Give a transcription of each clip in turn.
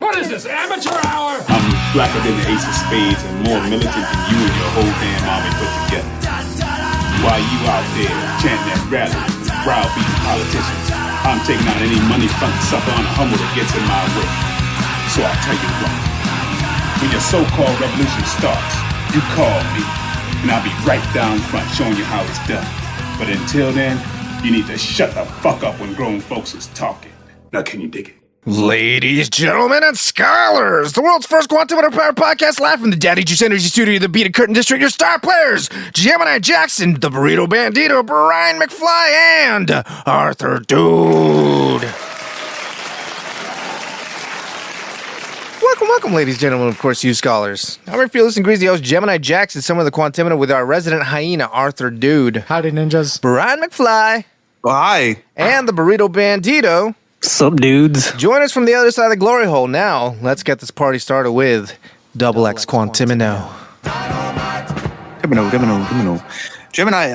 What is this, amateur hour? I'm blacker than the ace of spades and more militant than you and your whole damn army put together. While you out there chanting at rallies, browbeating politicians, I'm taking out any money front sucker on a humble that gets in my way. So I'll tell you what. When your so-called revolution starts, you call me, and I'll be right down front showing you how it's done. But until then, you need to shut the fuck up when grown folks is talking. Now can you dig it? Ladies, gentlemen, and scholars, the world's first Quantimino Power podcast live from the Daddy Juice Energy Studio of the Beaded Curtain District. Your star players, Gemini Jackson, the Burrito Bandito, Brian McFly, and Arthur Dude. Welcome, ladies and gentlemen, of course, you scholars. I'm your fearless and greasy host, Gemini Jackson, somewhere in the Quantimino with our resident hyena, Arthur Dude. Howdy, ninjas. Brian McFly. Well, hi. And the Burrito Bandito. Sup, dudes? Join us from the other side of the glory hole. Now, let's get this party started with Double X Quantimino. Quantimino. Gemini,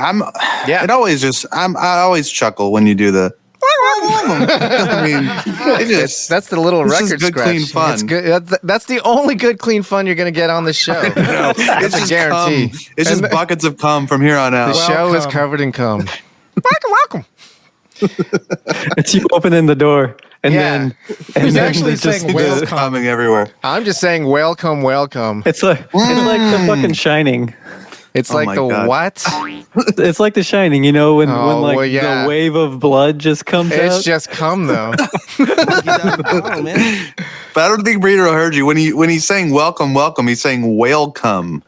Yeah. I always chuckle when you do the. I mean, that's the little record just good, scratch. clean fun. It's good. That's the only good, clean fun you're going to get on the show. It's a guarantee. It's just buckets of cum from here on out. The show is covered in cum. Welcome. It's you opening the door, and then actually saying whale coming everywhere. I'm just saying welcome. It's like the fucking Shining. It's Oh like my the God. what? It's like the Shining, you know, when well, the wave of blood just comes out. It's just cum though. But I don't think Breeder heard you when he's saying welcome. He's saying whale cum.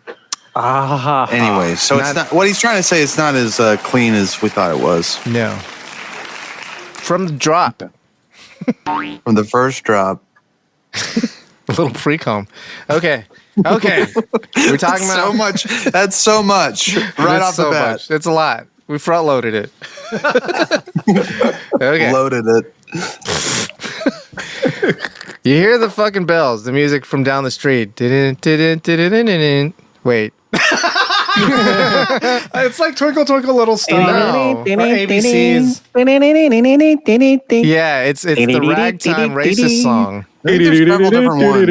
Anyway, so it's not what he's trying to say. It's not as clean as we thought it was. No. From the drop. From the first drop. A little pre-cum. Okay. We're talking about so much. That's so much. Right off the bat. Much. It's a lot. We front loaded it. Okay. Loaded it. You hear the fucking bells, the music from down the street. Wait. It's like Twinkle Twinkle Little Star. No. Or ABC's. Yeah, it's the ragtime racist song. There's several different ones.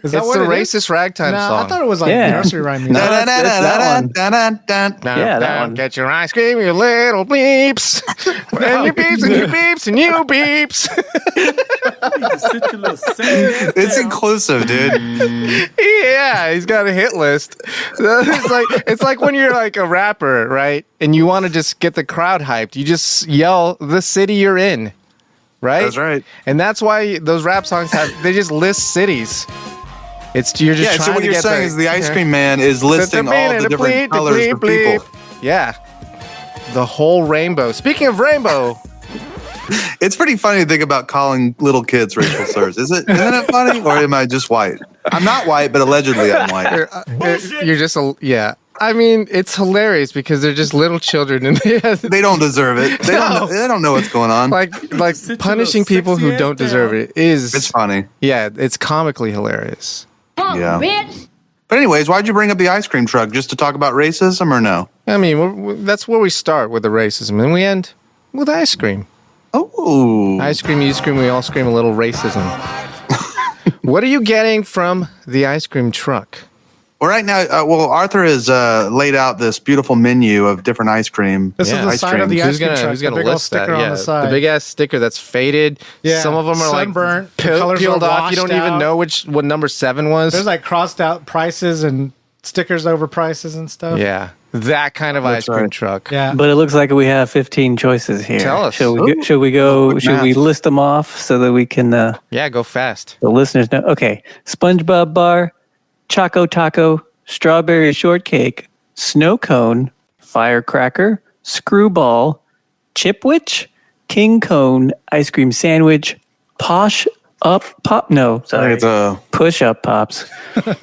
Is that It's what the it is? racist ragtime No, song. I thought it was like nursery rhyme music. No. that Now, that one. Get your ice cream, you little bleeps. And you beeps, and you beeps, and you beeps. It's inclusive, dude. Yeah, he's got a hit list. It's like when you're like a rapper, right? And you want to just get the crowd hyped. You just yell the city you're in. Right? That's right. And that's why those rap songs they just list cities. You're just trying so what to you're get saying is the ice cream man is listing all the different colors of people. Yeah. The whole rainbow. Speaking of rainbow. It's pretty funny to think about calling little kids racial slurs. Isn't it funny? Or am I just white? I'm not white, but allegedly I'm white. You're just yeah. I mean, it's hilarious because they're just little children and They don't deserve it. They don't know what's going on. like punishing people who don't deserve it is It's funny. Yeah, it's comically hilarious. Yeah. But anyways, why'd you bring up the ice cream truck? Just to talk about racism or no? I mean, that's where we start with the racism and we end with ice cream. Oh. Ice cream, you scream, we all scream a little racism. What are you getting from the ice cream truck? Well, right now, Arthur has laid out this beautiful menu of different ice cream. This is the ice side of the creams. ice cream truck. Who's gonna the big old list that? sticker on the side. The big ass sticker that's faded. Yeah. Some of them are sunburnt, like the colors peeled are off. You don't washed even out. know what number 7 was. There's like crossed out prices and stickers over prices and stuff. Yeah, that kind of ice cream right. truck. Yeah. But it looks like we have 15 choices here. Tell us. Should we go? Quick Should math. we list them off so that we can Yeah, go fast. the listeners know? Okay, SpongeBob bar, Choco Taco, Strawberry Shortcake, Snow Cone, Firecracker, Screwball, Chipwich, King Cone, Ice Cream Sandwich, Posh Up Pop. No, sorry, It's a Push Up Pops.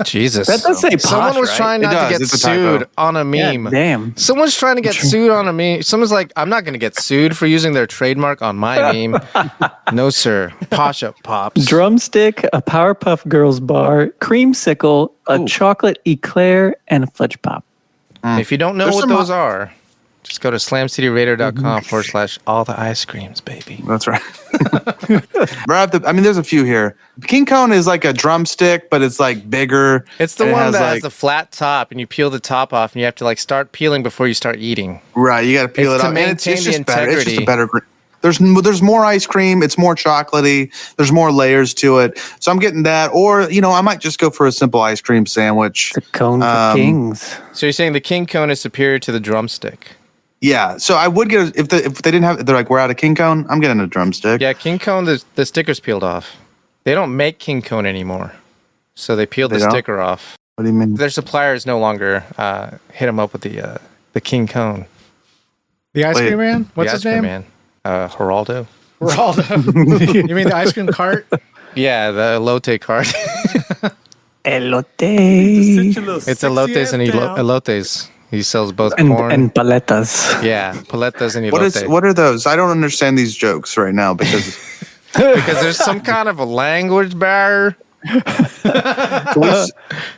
Jesus. That does say posh, Someone was right? trying It not to does. get It's a typo. sued on a meme. God damn. Someone's trying to get sued on a meme. Someone's like, I'm not going to get sued for using their trademark on my meme. No, sir. Posh Up Pops. Drumstick, a Powerpuff Girls bar, creamsicle, a chocolate eclair, and a fudge pop. If you don't know There's what some- those are, Just go to slamcityradar.com/all the ice creams, baby. That's right. There's a few here. King cone is like a drumstick, but it's like bigger. It's the one that has the flat top, and you peel the top off, and you have to like start peeling before you start eating. Right, you got to peel it off. And it's just better. It's just a better. There's more ice cream. It's more chocolatey. There's more layers to it. So I'm getting that. Or, I might just go for a simple ice cream sandwich. The cone for kings. So you're saying the king cone is superior to the drumstick? Yeah. So I would get, if they didn't have, they're like, we're out of king cone, I'm getting a drumstick. Yeah, king cone, the sticker's peeled off. They don't make king cone anymore. So they peeled the sticker off. What do you mean? Their suppliers no longer hit them up with the king cone. The ice cream man? What's his name? Man. Geraldo. Geraldo. You mean the ice cream cart? Yeah, the elote cart. Elote. It's elotes and elotes. He sells both corn and paletas. Yeah, paletas and elote. What are those? I don't understand these jokes right now because there's some kind of a language barrier.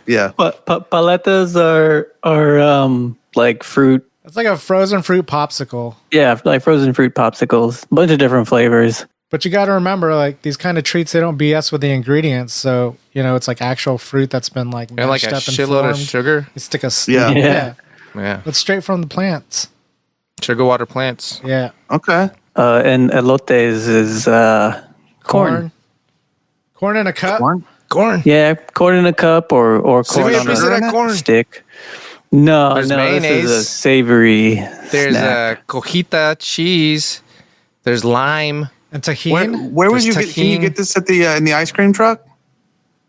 Yeah. Paletas are like fruit. It's like a frozen fruit popsicle. Yeah, like frozen fruit popsicles. A bunch of different flavors. But you got to remember, like, these kind of treats, they don't BS with the ingredients. So, it's like actual fruit that's been like and like a shitload of sugar. You stick a... Yeah. It's straight from the plants. Sugar water plants. Yeah. Okay. And elotes is corn. Corn in a cup? Corn. Yeah, corn in a cup or corn on a stick. No, there's This mayonnaise. is a savory There's snack. cojita cheese. There's lime. And tahini? Where would you get? Can you get this at the in the ice cream truck?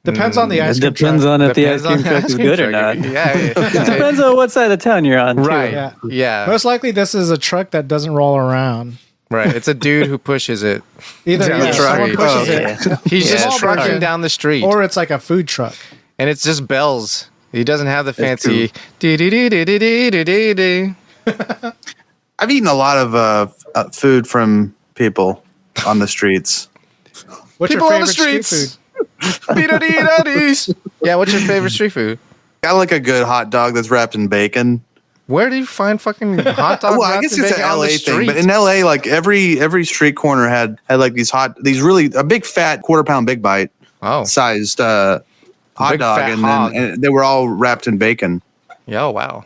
Depends on the ice cream truck. Depends on if the ice cream truck is good or not. Yeah. It depends on what side of town you're on. Right. Too. Yeah. Most likely this is a truck that doesn't roll around. Right. It's a dude who pushes it. Either down the someone street. pushes it. He's just Small trucking version. down the street. Or it's like a food truck. And it's just bells. He doesn't have the fancy. Dee-dee-dee-dee-dee-dee-dee-dee. I've eaten a lot of food from people on the streets. What's People your on the favorite streets. street Be-da-dee-da-dees. Yeah, what's your favorite street food? I like a good hot dog that's wrapped in bacon. Where do you find fucking hot dogs? Well, I guess it's an LA thing, but in LA, like every street corner had like these really a big fat quarter-pound big bite sized hot Big dog, fat and hog. then they were all wrapped in bacon. Yeah, wow.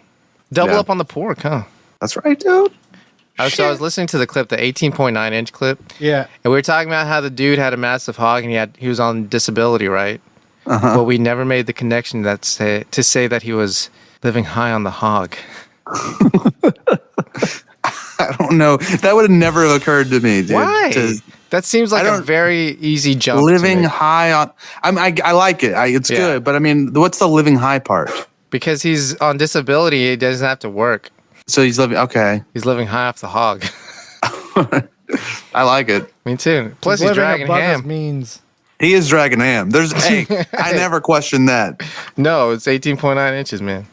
Double Yeah. up on the pork, huh? That's right, dude. So I was listening to the clip, the 18.9 inch clip, Yeah. and we were talking about how the dude had a massive hog and he was on disability, right? But we never made the connection to say that he was living high on the hog. I don't know. That would have never have occurred to me, dude. Why? That seems like a very easy jump. Living high on. I like it. It's good, but I mean, what's the living high part? Because he's on disability, he doesn't have to work. So he's living. Okay, He's living high off the hog. I like it. Me too. Plus, He's he's living dragging above his ham. means. He is dragging ham. I never questioned that. No, it's 18.9 inches, man.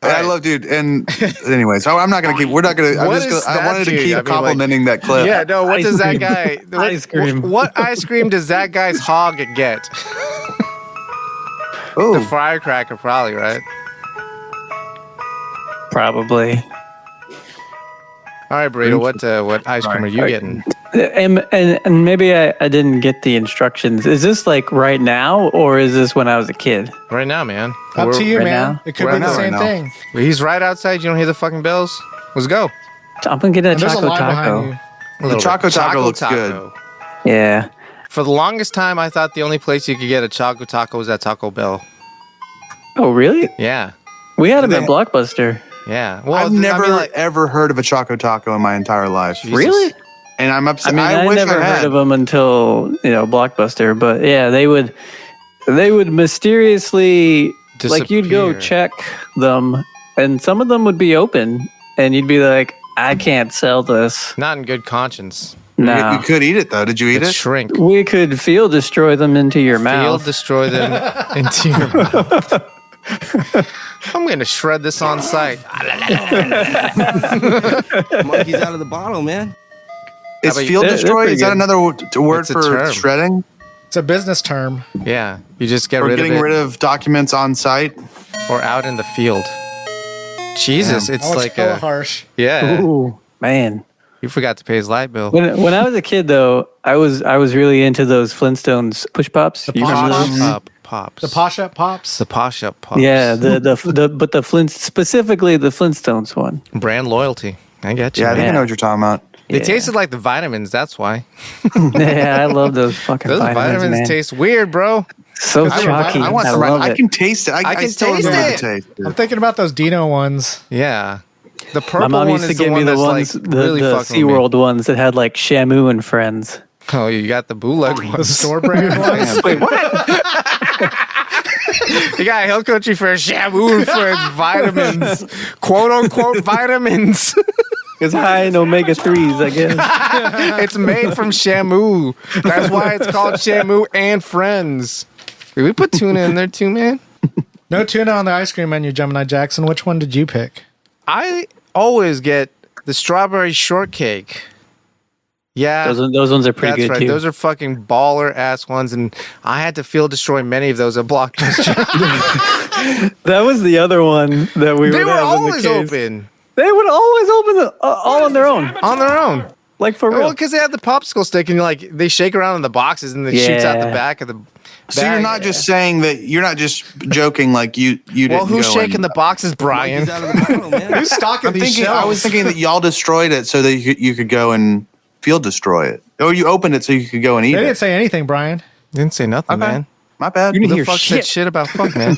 I love, dude. And anyways, I'm not gonna keep. We're not gonna. I wanted to keep complimenting that clip. Yeah, no. What does that guy? Ice cream. What ice cream does that guy's hog get? Ooh. The firecracker, probably, right? Probably. All right, Burrito. What ice cream are you getting? And maybe I didn't get the instructions. Is this like right now or is this when I was a kid? Right now, man. Up to you, right man. now? It could Right be the now, same right now. thing. He's right outside. You don't hear the fucking bells. Let's go. I'm going to get a And there's a Choco line Taco. behind you. A little Choco bit. Taco looks good. Yeah. For the longest time, I thought the only place you could get a Choco Taco was at Taco Bell. Oh, really? Yeah. We had them at Blockbuster. Yeah. Well, I've never ever heard of a Choco Taco in my entire life. Really? And I'm upset. I mean, I wish never I had. heard of them until, Blockbuster. But yeah, they would mysteriously, like you'd go Disappear. check them and some of them would be open and you'd be like, I can't sell this. Not in good conscience. No. You could eat it though. Did you eat It's it? shrink. We could field destroy them into your Field mouth. destroy them into your mouth. I'm going to shred this on site. Monkey's out of the bottle, man. Is How about field you? destroy? They're Is that pretty another word It's a for term. shredding? It's a business term. Yeah. You just get Or rid of getting it rid of documents on site? or out in the field. Jesus, Damn. it's Oh, like hella a harsh. yeah. Ooh, man. You forgot to pay his light bill. When I was a kid, though, I was really into those Flintstones push pops. The You remember Posh those? Pops? Pops. The Posh Up Pops. The Posh Up Pops. Yeah, but the Flint, specifically the Flintstones one. Brand loyalty. I get you. Yeah, I think I man. know what you're talking about. They Yeah. tasted like the vitamins. That's why. Yeah, I love those fucking Those vitamins, vitamins man. taste weird, bro. So chalky. I want I some. love I it. can taste it. I can still taste remember it. the taste. I'm thinking about those Dino ones. Yeah. The My purple mom one used to is the give me one the that's ones, like the really fucking with me. SeaWorld ones that had like Shamu and friends. Oh, you got the bootleg The ones. store brand ones. Wait, what? You got Hill Country for Shamu for vitamins. Quote unquote vitamins. It's high in omega 3s, I guess. It's made from Shamu. That's why it's called Shamu and Friends. Did we put tuna in there too, man? No tuna on the ice cream menu, Gemini Jackson. Which one did you pick? I always get the strawberry shortcake. Yeah. Those ones are pretty That's good right. too. Those are fucking baller ass ones, and I had to field destroy many of those at Blockbuster. That was the other one that we They would were have in the always case. open They would always open all on their own, on their own. like for Well, real. because they have the popsicle stick, and like they shake around in the boxes, and it shoots out the Yeah. back of the. So you're bag. not just saying that. You're not just joking. Like you didn't. Well, who's go shaking and- the boxes, Brian? Monkey's out of the bottle, man. Who's stocking I'm these thinking. shelves? I was thinking that y'all destroyed it so that you could go and field destroy it, or you opened it so you could go and eat They didn't it. say anything, Brian. Didn't say nothing, Okay. man. My bad, You didn't Who hear the fuck said shit. shit about fuck, man?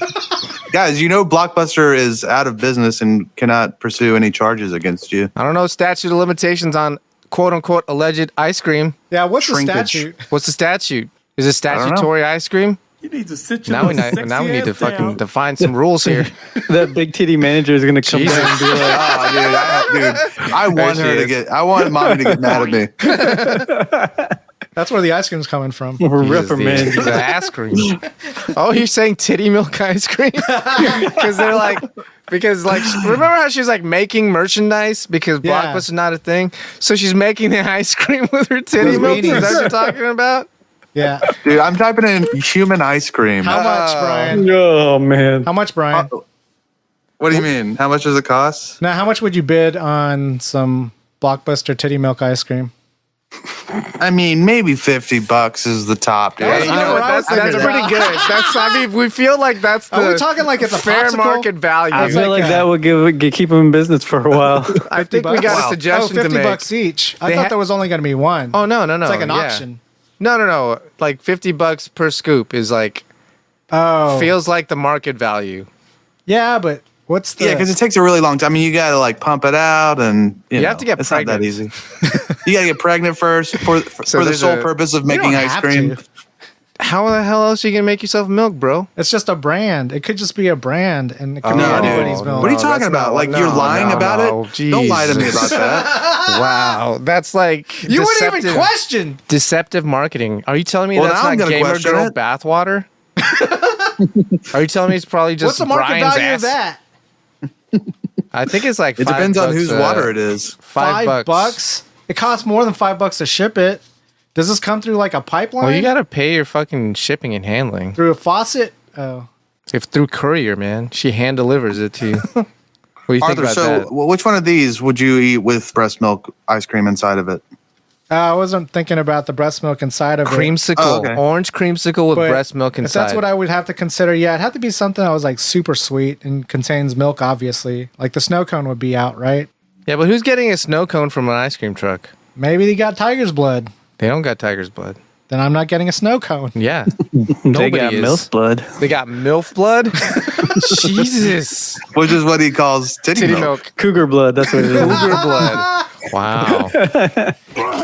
guys. You know Blockbuster is out of business and cannot pursue any charges against you. I don't know statute of limitations on quote unquote alleged ice cream. Yeah, what's Shrinkage. the statute? What's the statute? Is it don't know. statutory ice cream? You need to sit your Now we little now we sexy need to ass fucking down. define some rules here. That big titty manager is gonna come Jesus. down and be like, I want she her to is. get. I want mommy to get mad at me. That's where the ice cream's coming from. reprimand. The ice cream. Oh, you're saying titty milk ice cream? Because they're like, remember how she's like making merchandise because Yeah. Blockbuster's not a thing? So she's making the ice cream with her titty With milk. Is that weenies. what you're talking about? Yeah. Dude, I'm typing in human ice cream. How much, Brian? Oh man. How much, Brian? What do you mean? How much does it cost? Now, how much would you bid on some Blockbuster titty milk ice cream? I mean, maybe $50 is the top, dude. That's You not know what what? I was That's thinking. pretty good. I mean, we feel like that's the Are we talking like it's a fair popsicle? market value. I It's feel like like a- that would keep them in business for a while. I think we $50? got Wow. a suggestion Oh, to $50 make. bucks each. I They thought ha- there was only going to be one. Oh no. It's like an yeah. auction. No. Like $50 per scoop is like Oh. feels like the market value. Yeah, but what's the... Yeah, because it takes a really long time. I mean, you got to like pump it out, and you have to get it's pregnant. not that easy. You got to get pregnant first for the there's sole a- purpose of You making don't ice have cream. to. How the hell else are you gonna make yourself milk, bro? It's just a brand. It could just be a brand, and it could be No, dude. anybody's milk. What are you No, talking that's about? not- Like no, you're lying no, about no. it? Don't lie to me Jesus. about that. Wow, that's like You wouldn't even question. deceptive marketing. Are you telling me Well, that's now I'm not gonna gamer question girl it. bathwater? Are you telling me it's probably just What's the market Brian's value ass? of that? I think it's like It depends on whose water it is. $5. It costs more than $5 to ship it. Does this come through like a pipeline? Well, you gotta pay your fucking shipping and handling. through a faucet? Oh, If through courier, man, she hand delivers it to you. What do you think Arthur, about so that? which one of these would you eat with breast milk ice cream inside of it? I wasn't thinking about the breast milk inside of it. Creamsicle, Oh, okay. orange creamsicle with But breast milk If inside. that's what I would have to consider, yeah, it'd have to be something that was like super sweet and contains milk, obviously. Like the snow cone would be out, right? Yeah, but who's getting a snow cone from an ice cream truck? Maybe they got tiger's blood. They don't got tiger's blood. Then I'm not getting a snow cone. Yeah, They nobody got is. MILF blood. They got MILF blood. Jesus, Which is what he calls titty, titty milk. milk, Cougar blood. That's what it is. cougar blood. Wow,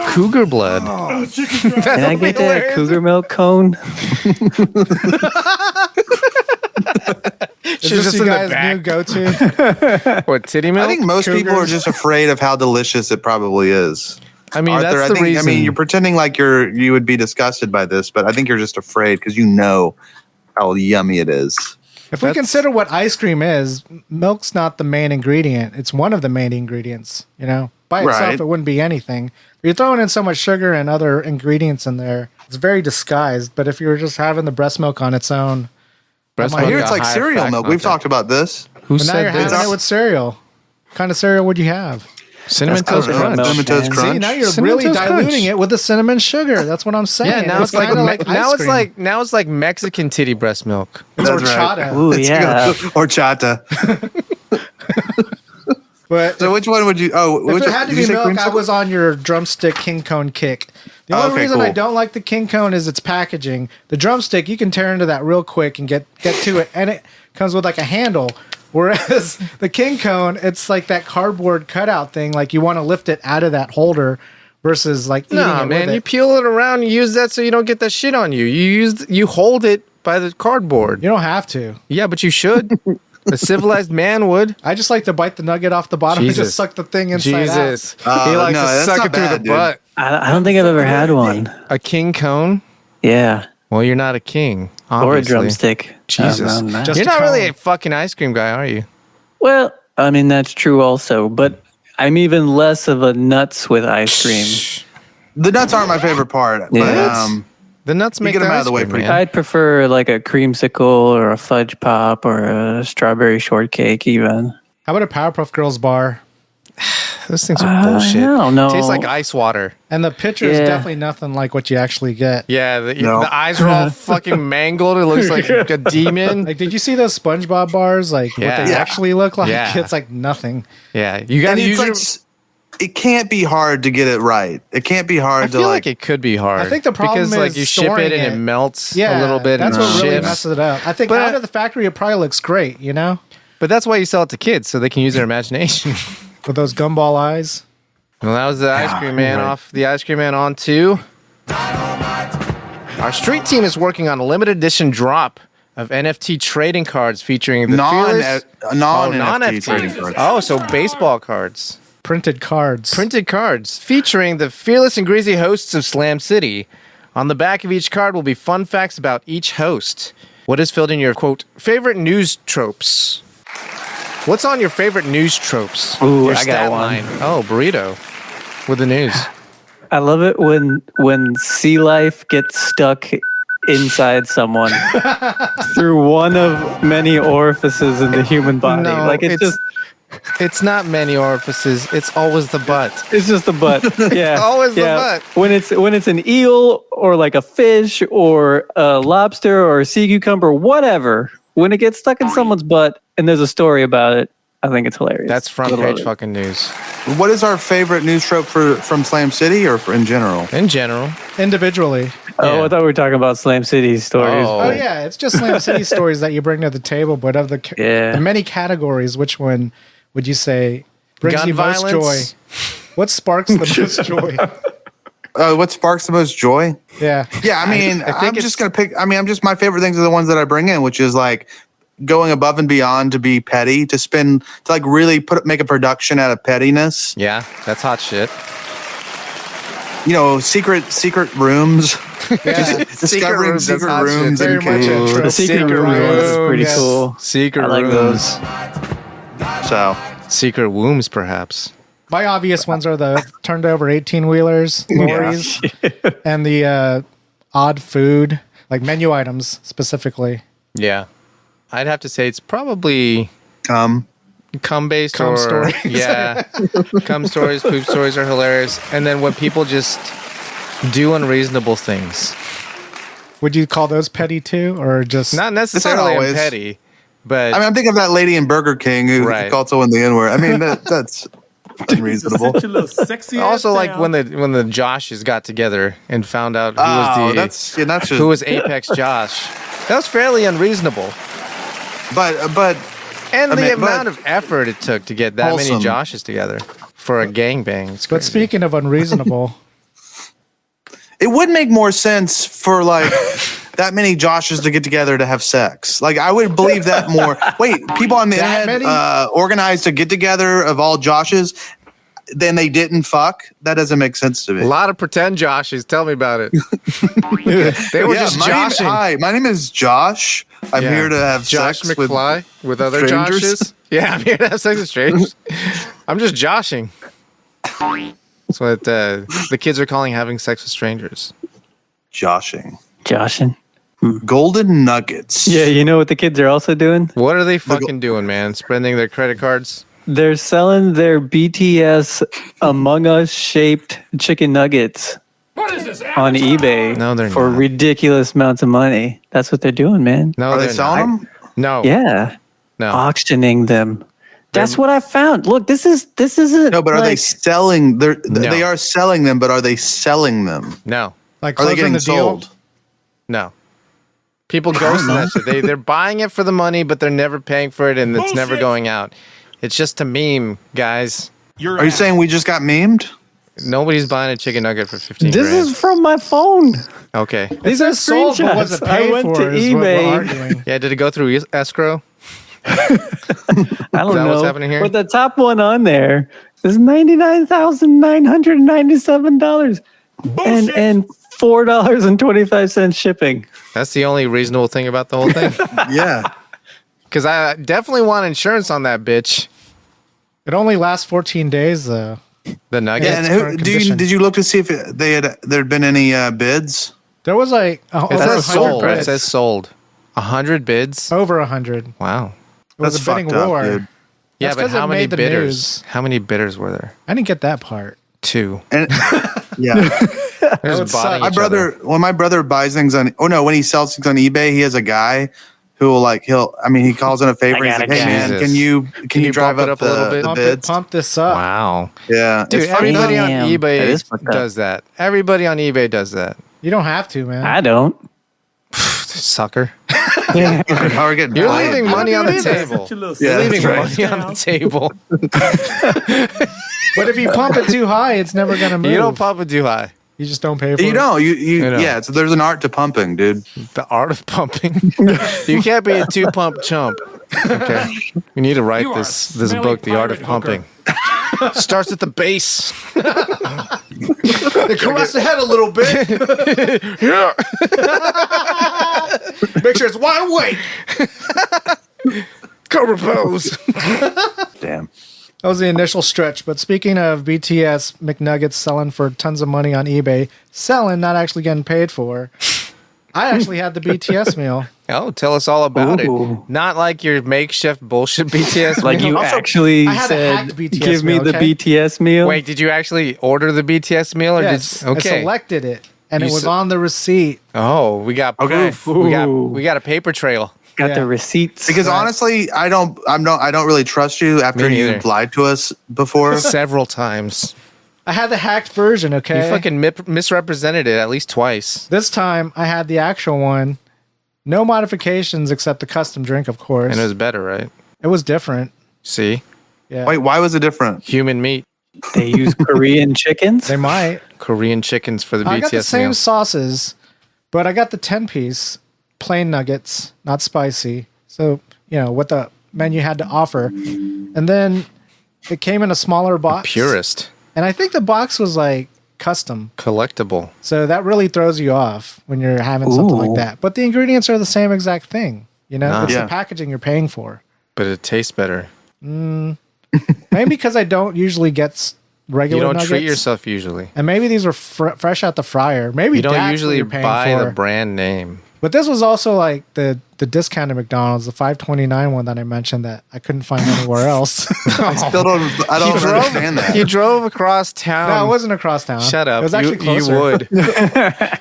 cougar blood. Can I get that cougar milk cone? Is She's this just you in the guys' back. new go-to? What, titty milk? I think most people are Cougars. just afraid of how delicious it probably is. I mean, Arthur, that's the reason. I mean, you're pretending like you would be disgusted by this, but I think you're just afraid because you know how yummy it is. If we consider what ice cream is, milk's not the main ingredient. It's one of the main ingredients. You know, by itself, Right. it wouldn't be anything. You're throwing in so much sugar and other ingredients in there. It's very disguised. But if you were just having the breast milk on its own, Breast I milk hear it's got like higher cereal fat milk. We've content. talked about this. Who but now you're said having this? it with cereal. kind of cereal would you have? Cinnamon That's Toast coconut Crunch. milk, Cinnamon Toast man. Crunch. See, now you're Cinnamon really Toast diluting Crunch. it with the cinnamon sugar. That's what I'm saying. Yeah, now it's like kinda ice cream. now it's like Mexican titty breast milk. It's That's right. horchata. Ooh, yeah. Horchata. But So which one would you? Oh, if which, it had to did you be say milk, I creamsicle? was on your drumstick king cone kick. The only Okay, reason I cool. don't like the king cone is its packaging. The drumstick, you can tear into that real quick and get to it, and it comes with like a handle. Whereas the king cone, it's like that cardboard cutout thing. Like you want to lift it out of that holder versus like eating No, it man, with you it. peel it around and use that so you don't get that shit on you. You hold it by the cardboard. You don't have to. Yeah, but you should. A civilized man would. I just like to bite the nugget off the bottom and Jesus. just suck the thing inside Jesus. out. He likes no, to that's suck not it through bad, the dude. butt. I don't think I've ever had one. A king cone? Yeah. Well, you're not a king, Or a obviously. drumstick. Jesus. No. Just You're a not really cone. a fucking ice cream guy, are you? Well, I mean, that's true also, but I'm even less of a nuts with ice cream. The nuts aren't my favorite part, Yeah. but The nuts make get 'em the out of ice the way cream, pretty man. I'd prefer like a creamsicle or a fudge pop or a strawberry shortcake even. How about a Powerpuff Girls bar? Those things are bullshit. I don't know. Tastes like ice water. And the picture is Yeah. definitely nothing like what you actually get. Yeah, No. the eyes are all fucking mangled. It looks like a demon. Like, did you see those SpongeBob bars? Like, Yeah. what they Yeah. actually look like? Yeah. It's like nothing. Yeah, you got and to it's use like your... it can't be hard to get it right. It can't be hard I to feel like. like it could be hard. I think the problem because like is you ship storing it and it it. melts Yeah, a little bit. That's and what it really shifts. messes it up. I think But- out of the factory, it probably looks great, you know, But that's why you sell it to kids so they can use their imagination. with those gumball eyes. Well, that was the ice cream man off. The ice cream man on to. Our street team is working on a limited edition drop of NFT trading cards featuring the fearless non-NFT trading cards. Oh, so baseball cards. Printed cards. Printed cards featuring the fearless and greasy hosts of Slam City. On the back of each card will be fun facts about each host. What is filled in your, quote, favorite news tropes? What's on your favorite news tropes? Ooh, Your I got stat one. line. Oh, burrito with the news. I love it when sea life gets stuck inside someone through one of many orifices in the human body. No, like it's just It's not many orifices. It's always the butt. it's just the butt. Yeah, Always the butt. When it's an eel or like a fish or a lobster or a sea cucumber, whatever. When it gets stuck in someone's butt and there's a story about it, I think it's hilarious. That's front I love page it. fucking news. What is our favorite news trope from Slam City or in general? In general. Individually. Oh, Yeah. I thought we were talking about Slam City stories. Oh. Oh, yeah. It's just Slam City stories that you bring to the table, but of Yeah. the many categories, which one would you say brings Gun you most joy? violence. What sparks the most joy? What sparks the most joy? Yeah. Yeah, I mean, I think I'm it's- just gonna pick. I mean, I'm just my favorite things are the ones that I bring in, which is like going above and beyond to be petty, to like really make a production out of pettiness. Yeah, that's hot shit. You know, secret rooms. Yeah. Discovering rooms, that's secret hot shit. rooms Very and much caves. intro. The secret room rooms, is pretty yes. cool. Secret I like rooms. So Secret wombs, perhaps. My obvious ones are the turned over 18-wheelers, lorries, and the odd food, like menu items specifically. Yeah. I'd have to say it's probably cum based Cum or stories. yeah. Cum stories, poop stories are hilarious. And then when people just do unreasonable things. Would you call those petty too, or just Not necessarily always. petty, but I mean, I'm thinking of that lady in Burger King who Right. called someone the N-word. I mean, that's unreasonable. also like when the Joshes got together and found out who was that's just. who was Apex Josh. That was fairly unreasonable. but And I the mean, amount of effort it took to get that many Wholesome. Joshes together for a gangbang. It's But crazy. speaking of unreasonable, it would make more sense for like that many Joshes to get together to have sex. Like I would believe that more. Wait, people on the That internet many? organized a get together of all Joshes, then they didn't fuck. That doesn't make sense to me. A lot of pretend Joshes. Tell me about it. They were just joshing. Hi, my name is Josh. I'm Yeah. here to have Josh sex with. McFly with other strangers? Joshes. Yeah, I'm here to have sex with strangers. I'm just joshing. That's what the kids are calling having sex with strangers. Joshing. Joshin. Golden nuggets. Yeah, you know what the kids are also doing? What are they fucking doing, man? Spending their credit cards? They're selling their BTS Among Us shaped chicken nuggets on eBay No, they're for not. ridiculous amounts of money. That's what they're doing, man. No, Are they they're selling not. them? No. Yeah. No. Auctioning them. That's what I found. Look, this isn't. No, but are they like- selling? No. They are selling them, but are they selling them? No. Like Are they closing getting the deal. sold? No. People ghost that shit. They're buying it for the money, but they're never paying for it, and it's never going out. It's just a meme, guys. Are you saying we just got memed? Nobody's buying a chicken nugget for 15 This grand. is from my phone. Okay. These are It's sold, but was screenshots. it I paid went for? to is what we're eBay. arguing. Yeah, did it go through escrow? I don't Is that know. what's happening here? But the top one on there is $99,997 and $4.25 shipping. That's the only reasonable thing about the whole thing. Yeah. Because I definitely want insurance on that bitch. It only lasts 14 days, though. The nugget. Yeah, and current condition. did you look to see if there'd been any bids? There was like It over says 100 sold. It bids. says sold. 100 bids? Over 100. Wow. It was That's a bidding fucked up, war. dude. Yeah, That's but 'cause how it many made the bidders? news. How many bidders were there? I didn't get that part. 2. And, yeah. They're would just botting suck. each other. When my brother buys things when he sells things on eBay, he has a guy who will he calls in a favor. He's like, hey man, Jesus. can you drive bump it up up a little the bit? bids? Pump this up. Wow. Yeah. Dude, it's fucking everybody on Damn. eBay That is fucked up. does that. Everybody on eBay does that. You don't have to, man. I don't. Sucker. How we're getting You're played. leaving money on the do either. table. Yeah, You're leaving that's right. money on the table. But if you pump it too high, it's never going to move. You don't pump it too high. You just don't pay for You it. don't. I know. Yeah. So there's an art to pumping, dude. The art of pumping. You can't be a 2-pump chump. Okay. You need to write this book, The Art of Pumping. Starts at the base. They caress the head a little bit. Yeah. Make sure it's wide awake. Cobra pose. Damn. That was the initial stretch. But speaking of BTS McNuggets selling for tons of money on eBay, selling, not actually getting paid for, I actually had the BTS meal. Oh, tell us all about Ooh. it. Not like your makeshift bullshit BTS. Like meal. you Also, actually I had a said, hacked BTS give me meal, the okay? BTS meal. Wait, did you actually order the BTS meal? Or Yes, did, okay. I selected it, and You it was se- on the receipt. Oh, we got Okay. proof. We Ooh. got a paper trail. Got Yeah. the receipts. Because honestly, I don't really trust you after Me you've neither. lied to us before. Several times. I had the hacked version, okay? You fucking misrepresented it at least twice. This time, I had the actual one. No modifications except the custom drink, of course. And it was better, right? It was different. See? Yeah. Wait, why was it different? Human meat. They use Korean chickens. They might. Korean chickens for the I got the BTS same meal. sauces, but I got the 10-piece plain nuggets, not spicy. So, what the menu had to offer. And then it came in a smaller box. Purist. And I think the box was like custom. Collectible. So that really throws you off when you're having something Ooh. like that. But the ingredients are the same exact thing. Nah. It's Yeah. the packaging you're paying for. But it tastes better. Maybe because I don't usually get regular You don't nuggets. treat yourself usually. And maybe these were fresh out the fryer. Maybe You don't that's what usually you're paying buy for. the brand name. But this was also like the discounted McDonald's, the $5.29 one that I mentioned that I couldn't find anywhere else. I don't understand that. You drove across town. No, it wasn't across town. Shut up. It was actually you closer. would.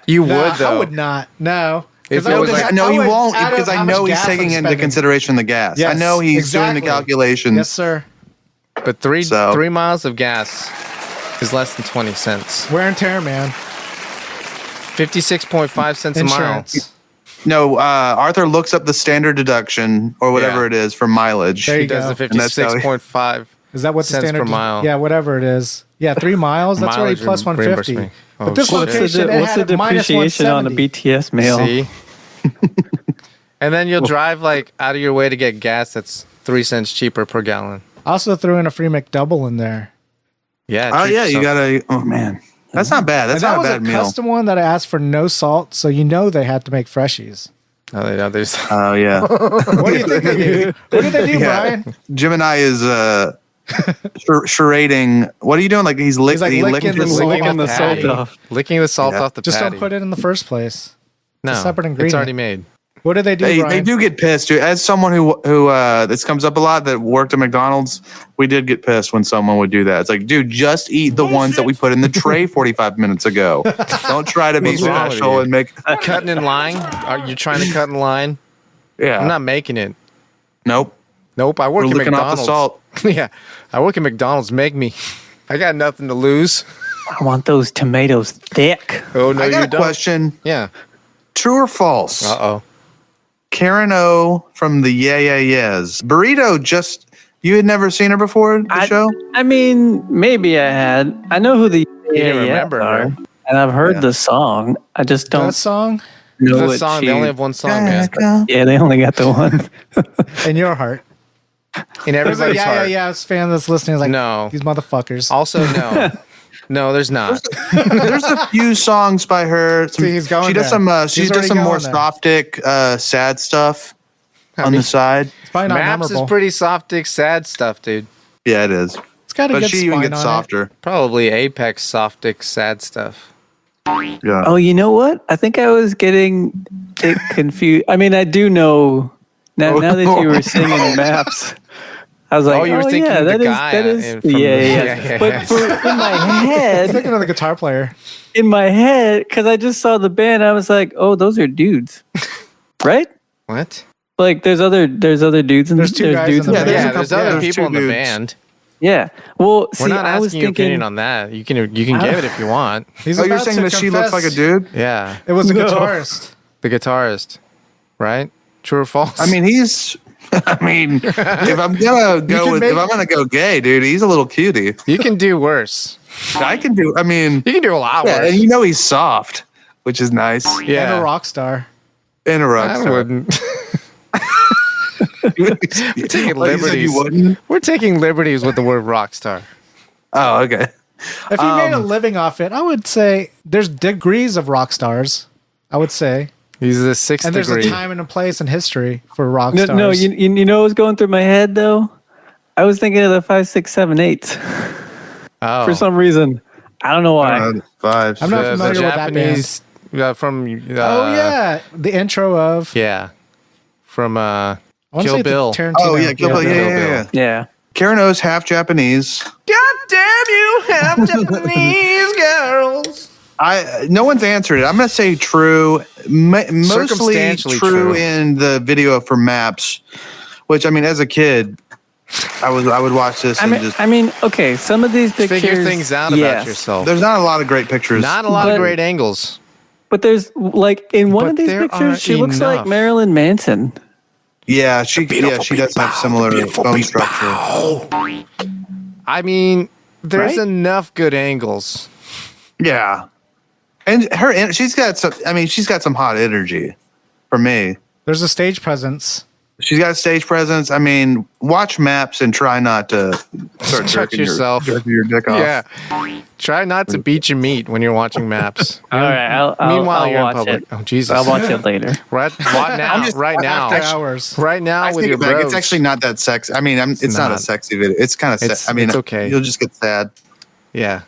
You No, would though. I would not. No. If 'Cause it I was would- like- No, I he would won't add because up I how know much he's gas I'm taking into spending. consideration the gas. Yes, I know he's doing exactly. the calculations. Yes, sir. But 3 So- miles of gas is less than 20 cents. Wear and tear, man. 56.5 cents a mile. Insurance. No, Arthur looks up the standard deduction or whatever Yeah. it is for mileage. There He you does go. the And that's how he- 56.5. Is that what the Cents per standard mile. Yeah, whatever it is. Yeah, 3 miles. That's already Mileage plus reimburse 150. me. Oh, But this shit. location, it What's the had it minus depreciation on a 170. BTS meal? See? And then you'll drive like out of your way to get gas that's 3 cents cheaper per gallon. I also threw in a free McDouble in there. Yeah. Oh treat yeah, you yourself. gotta. Oh man, that's not bad. That's And that not a was bad a meal. custom one that I asked for no salt, so they had to make freshies. Oh, there's Oh yeah, What do you think they do? What did they do, Yeah. Brian? Gemini is charading. What are you doing? Like he's like licking licking the salt Licking off the salt patty. off. Licking the salt Yeah. off the Just patty. don't put it in the first place. No, a separate it's ingredient. already made. What do they do, They Brian? do get pissed, dude. As someone who this comes up a lot that worked at McDonald's, we did get pissed when someone would do that. It's like, dude, just eat the ones that we put in the tray 45 minutes ago. Don't try to be What's wrong with special you? and make. Cutting in line? Are you trying to cut in line? Yeah. I'm not making it. Nope. Nope. I work We're at licking off the McDonald's. salt. Yeah. I work at McDonald's. Make me. I got nothing to lose. I want those tomatoes thick. Oh, no, I got you a don't. question. Yeah. True or false? Uh-oh. Karen O from the Yeah Yeah Yeahs. Burrito you had never seen her before the show? I mean, maybe I had. I know who the didn't remember are, her. and I've heard the song. I just don't That song know That it. song, they only have one song, man. Yeah, they only got the one. in your heart. In There's a everybody's heart. yeah, fan that's listening is like, No. these motherfuckers. Also, no. No, there's not. There's a few songs by her. See, he's going she does there. she He's does already some more going there. softic, sad stuff on the side. It's probably not Maps memorable. is pretty soft, sad stuff, dude. Yeah, it is. It's got a But good she even spine gets on softer. Probably Apex soft, sad stuff. Yeah. Oh, you know what? I think I was getting it confused. I mean, I do know now that you were singing Maps. I was like, Oh, you were thinking yeah, of the that is guy that is from the the- yeah. yeah. But in my head, Thinking of the guitar player. because I just saw the band, I was like, oh, those are dudes, right? What? Like, there's other dudes and There's two guys dudes in the in band. Yeah, there's a there's couple- other there's people two in the dudes. band. Yeah. Well, We're see, not I was asking your opinion thinking. on that. You can give it if you want. He's Oh, you're about saying to that she looks like a confess dude? Yeah. It was a No. guitarist. The guitarist. Right? True or false? I mean, he's. I mean, if I'm gonna go gay, dude, he's a little cutie. you can do worse. I can do. I mean, You can do a lot yeah, worse. and you know he's soft, which is nice. Yeah. And a rock star. And a rock I star. wouldn't. We're taking liberties. You wouldn't? We're taking liberties with the word rock star. Oh, okay. If he made a living off it, I would say there's degrees of rock stars. I would say. He's the sixth And there's degree. a time and a place in history for rock No, stars. no, you know what's going through my head though? I was thinking of the 5, 6, 7, 8 Oh. for some reason. I don't know why. 5. I'm not The familiar with that band. Japanese from Oh yeah, the intro of yeah. From I wanna Kill say the Bill. Tarantino. Oh yeah, Kill Bill. Bill. Yeah. Yeah. Karen O's half Japanese. God damn you, half Japanese girls. No one's answered it. I'm gonna say true. Mostly Circumstantially true true. in the video for Maps, which I mean, as a kid, I would watch this and just. I mean, okay, some of these pictures Figure things out about yes, yourself. There's not a lot of great pictures. Not a lot of But- great angles. But there's like in one But of these there pictures, are she looks like enough. Marilyn Manson. Yeah, she does have similar bone structure. I mean, there's Right? enough good angles. Yeah, and she's got some. I mean, she's got some hot energy. For me, There's a stage presence. she's got stage presence. I mean, watch Maps and try not to start Touch jerking yourself. jerking your dick off. Yeah. Try not to beat your meat when you're watching Maps. All right, Meanwhile, I'll you're in watch public. it. Oh, Jesus. I'll watch it later. Right now. Right now. After hours. Right now I with take your it back. bros. It's actually not that sexy. I mean, it's not a not. sexy video. It's kind of. It's- I mean, it's okay. You'll just get sad. Yeah.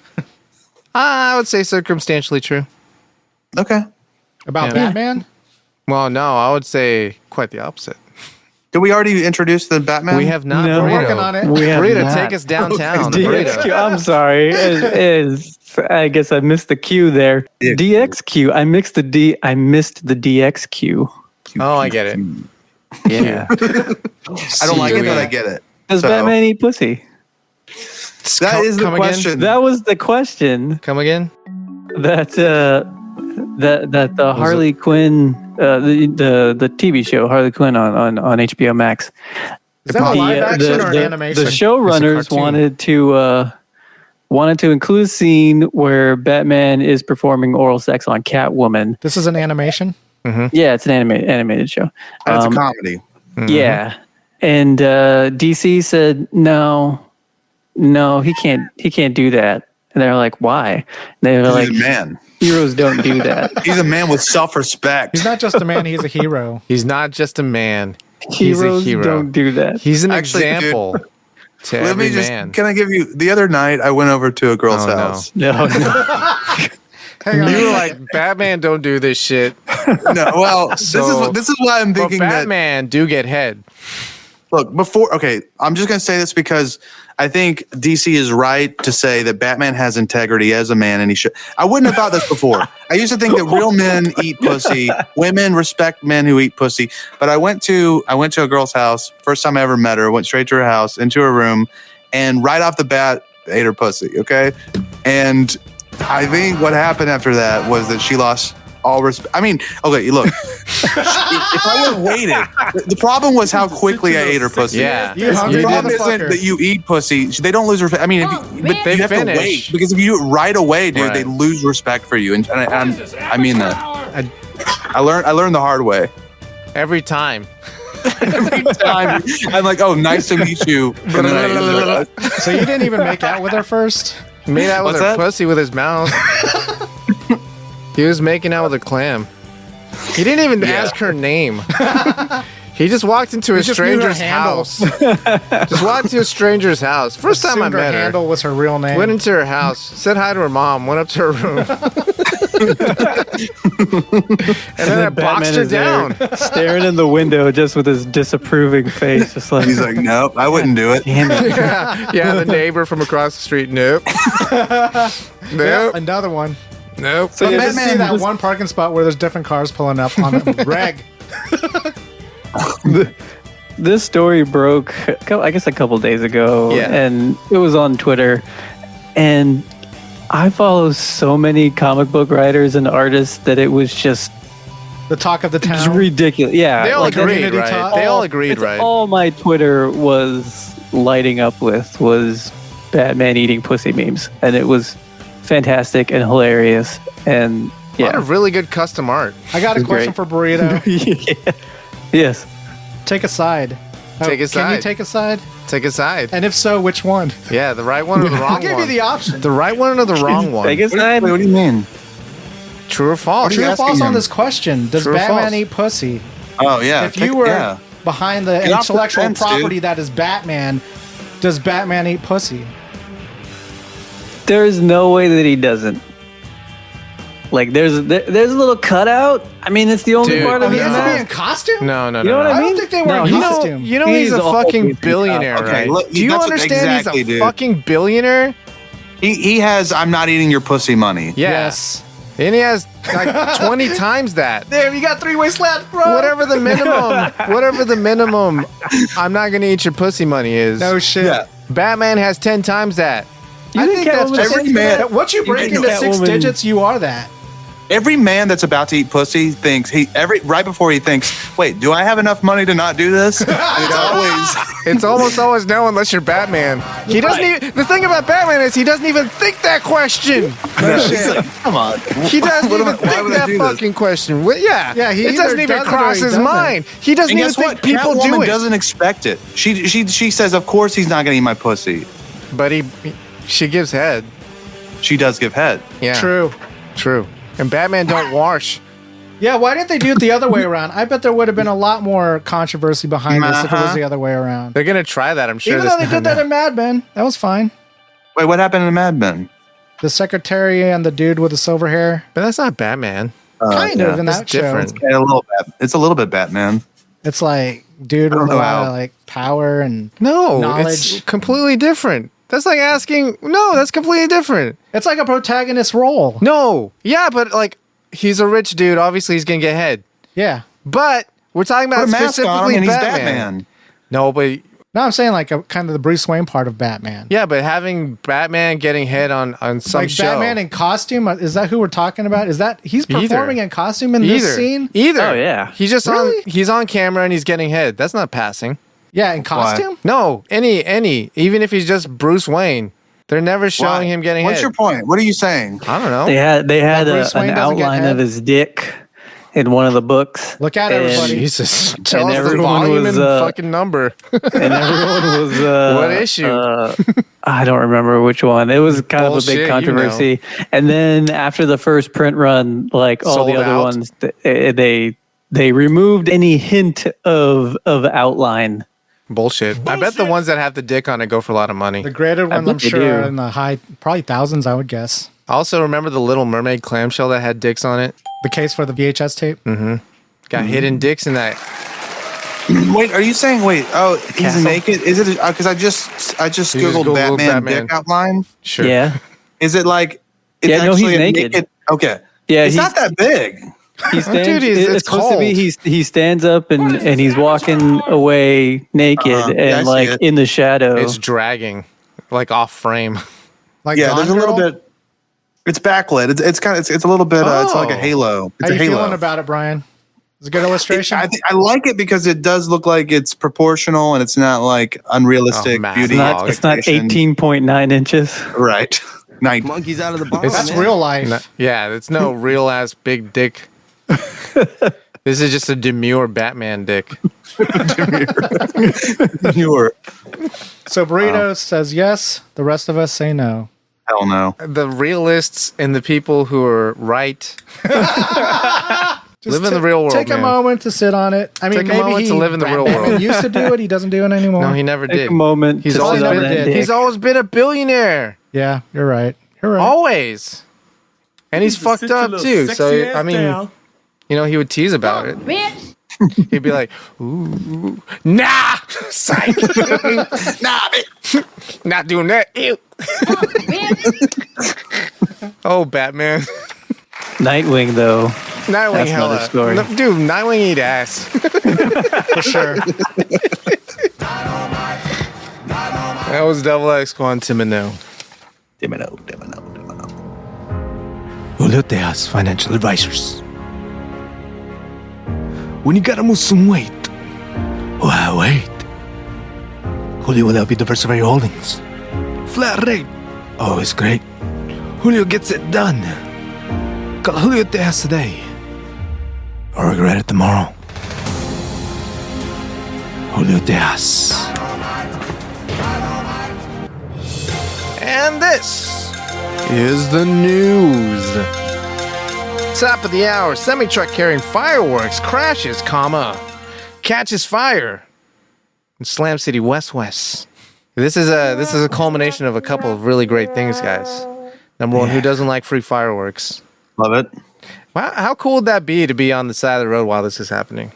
I would say circumstantially true. Okay. About Yeah. Batman? Well, no, I would say quite the opposite. Did we already introduce the Batman? We have not. No. Burrito. Working on it. We have Burrito, not. take us downtown. DXQ. Burrito. I'm sorry. I guess I missed the Q there. DXQ. I missed the DXQ. Oh, I get it. Yeah. I don't like it, but I get it. Does So- Batman eat pussy? That is the Come again? question. That was the question Come again? that the Harley Quinn the TV show Harley Quinn on HBO Max. Is that a live action or an animation? The showrunners cartoon. wanted to include a scene where Batman is performing oral sex on Catwoman. This is an animation? Yeah, it's an animated show. And it's a comedy. Yeah, and DC said no, he can't do that. And they're like, why? And they were like, He's a man. heroes don't do that. He's a man with self-respect. He's not just a man, he's a hero. He's not just a man. He's a Heroes hero. don't do that. He's an Actually, dude, example to Let every me just. man. Can I give you? The other night, I went over to a girl's Oh, no. house. No, Hang on. You were like, Batman don't do this shit. No, well, So- this is why I'm But thinking that. Batman do get head. Look, I'm just going to say this because I think DC is right to say that Batman has integrity as a man, and he should. I wouldn't have thought this before. I used to think that real men eat pussy, women respect men who eat pussy. But I went to a girl's house, first time I ever met her, went straight to her house, into her room, and right off the bat, ate her pussy, okay? And I think what happened after that was that she lost all respect. I mean, okay, look. If I would have waited, the problem was how quickly I ate her pussy. Yeah. You The hungry problem isn't motherfucker. that you eat pussy. They don't lose respect. I mean, but They you have finish. to wait because if you do it right away, dude, Right. they lose respect for you. And I mean that. I learned the hard way. Every time. Every time I'm like, oh, nice to meet you. And then So you didn't even make out with her first? Made out with What's her that? pussy with his mouth. He was making out with a clam. He didn't even ask her name. He just walked into a just knew her stranger's handle. house. Just walked into a stranger's house. First time I Assumed her met her. handle was her real name. Went into her house, said hi to her mom, went up to her room. and then I boxed her is there down. staring in the window just with his disapproving face, just like, he's like, nope, I wouldn't do it. damn it. Yeah, the neighbor from across the street. Nope. Nope. Another one. Nope. So you just Batman see that was- one parking spot where there's different cars pulling up on a reg. This story broke, I guess, a couple days ago, Yeah. and it was on Twitter. And I follow so many comic book writers and artists that it was just The talk of the just town. ridiculous. Yeah, They all like, agreed, Community right? talk. They all agreed, it's right? all my Twitter was lighting up with was Batman eating pussy memes, and it was fantastic and hilarious. And A lot yeah, of really good custom art. I got a It's question great. for Burrito. yeah. Yes. Take a side. Take a Can you side. take a side? Take a side. And if so, which one? Yeah, the right one or the wrong I'll give one. you the option. The right one or the wrong one? Take a side. Wait, what do you mean? True or false? True or asking false on him? this question? Does True or Batman false? eat pussy? Oh yeah. If you were yeah. behind the Get off the intellectual fence, property dude. that is Batman, does Batman eat pussy? There is no way that he doesn't. Like, there's a little cutout. I mean, it's the only Dude, part Oh, of he his has to be in mask. costume? No, no, You know no. what no. I I mean? don't think they wear No, he's- costume. You know he's a He's fucking always- billionaire, Okay, right? look, Do you that's what- understand exactly, he's a dude. fucking billionaire? He has I'm not eating your pussy money. Yeah. Yes. And he has like 20 times that. Damn, you got three-way slaps, bro. Whatever the minimum, I'm not gonna eat your pussy money is. No shit. Yeah. Batman has 10 times that. You I think think that's Catwoman just every man- Once you break can- into six Catwoman- digits, you are that. Every man that's about to eat pussy thinks right before he thinks, wait, do I have enough money to not do this? And it's always It's almost always no unless you're Batman. He doesn't even, the thing about Batman is he doesn't even think that question. he's like, come on. He doesn't What even am I- why think would I that do this? fucking question. Well, yeah. Yeah, he it doesn't either even does it or cross he his doesn't. mind. He doesn't And even guess think what? people do Catwoman it. doesn't expect it. She says, of course he's not going to eat my pussy. But she gives head. She does give head. Yeah. True. True. And Batman don't wash. Yeah, why didn't they do it the other way around? I bet there would have been a lot more controversy behind this if it was Uh-huh. the other way around. They're gonna try that, I'm sure. Even this though they time did that now. in Mad Men, that was fine. Wait, what happened in Mad Men? The secretary and the dude with the silver hair. But that's not Batman. Kind of in That's that show. different. Yeah, it's a little bit Batman. It's like dude I don't with a know lot how. of like power and No, knowledge. it's completely different. That's like asking. No, that's completely different. It's like a protagonist role. No, yeah, but like he's a rich dude. Obviously, he's gonna get head. Yeah. But we're talking Put about a mask on specifically him and he's Batman. Batman. No, but No, I'm saying like a kind of the Bruce Wayne part of Batman. yeah, but having Batman getting head on some Like show. Batman in costume. Is that who we're talking about? Is that he's Either. performing in costume in this scene? Either. Oh, yeah. He's just Really? he's on camera and he's getting head. That's not passing. Yeah, in costume. No, any, even if he's just Bruce Wayne, they're never showing Why? him getting What's head. your point? What are you saying? I don't know. They had Bruce Wayne an doesn't get outline head? of his dick in one of the books. Look at And- everybody. Jesus, tell And us the everyone volume was, and fucking number. And everyone was What issue? I don't remember which one. It was kind Bullshit, of a you big know. controversy. And then after the first print run, like all Sold the other out. ones, they removed any hint of outline. Bullshit. I bet the ones that have the dick on it go for a lot of money. The graded ones, bet I'm they sure, do. are in the high, probably thousands, I would guess. Also, remember the Little Mermaid clamshell that had dicks on it? The case for the VHS tape. Got hidden dicks in that. Wait, are you saying? Oh, he's naked? Is it? Because I just googled Batman dick outline. Sure. Yeah. Is it like? It's Yeah, no, actually he's a naked. Okay. Yeah, It's not that big. He stands. Dude, it's supposed to be. He stands up and he's walking away naked I and see like it. in the shadow. It's dragging, like off frame. Like Yeah, Gone there's a Girl? little bit. It's backlit. It's kind of. It's a little bit. It's like a Oh. halo. It's How a you halo. feeling about it, Brian? It's a good illustration. I like it because it does look like it's proportional and it's not like unrealistic Oh, man. beauty. it's not expectation. 18.9 inches. Right. Monkeys out of the box. That's real life. Yeah, it's no real ass big dick. This is just a demure Batman dick. You were. So Burrito says yes. The rest of us say no. Hell no. The realists and the people who are right live in the real world. Take man. a moment to sit on it. I mean, Take a maybe moment he to live in the real Batman world. used to do it. He doesn't do it anymore. No, he never Take did. a moment. He's to always sit on been- that dick. He's always been a billionaire. Yeah, you're right. You're right. Always. And he's fucked Sit your up little too. sexy So ass I mean, down. you know, he would tease about it. Bitch! He'd be like, "Ooh, nah, psych, Nah, bitch. not doing that." Ew. Oh, Batman. Nightwing though. Nightwing, That's hella. another story. No, dude, Nightwing eat ass. For sure. That was double X Quantimino. Dimino. Julio Tejas, financial advisors. When you gotta move some weight, why wait? Julio will help you diversify your holdings. Flat rate, always great. Julio gets it done. Call Julio Tejas today, or regret it tomorrow. Julio Tejas. And this is the news. Top of the hour, semi-truck carrying fireworks crashes, catches fire in Slam City West. This is a culmination of a couple of really great things, guys. Number one, who doesn't like free fireworks? Love it. Wow, how cool would that be to be on the side of the road while this is happening?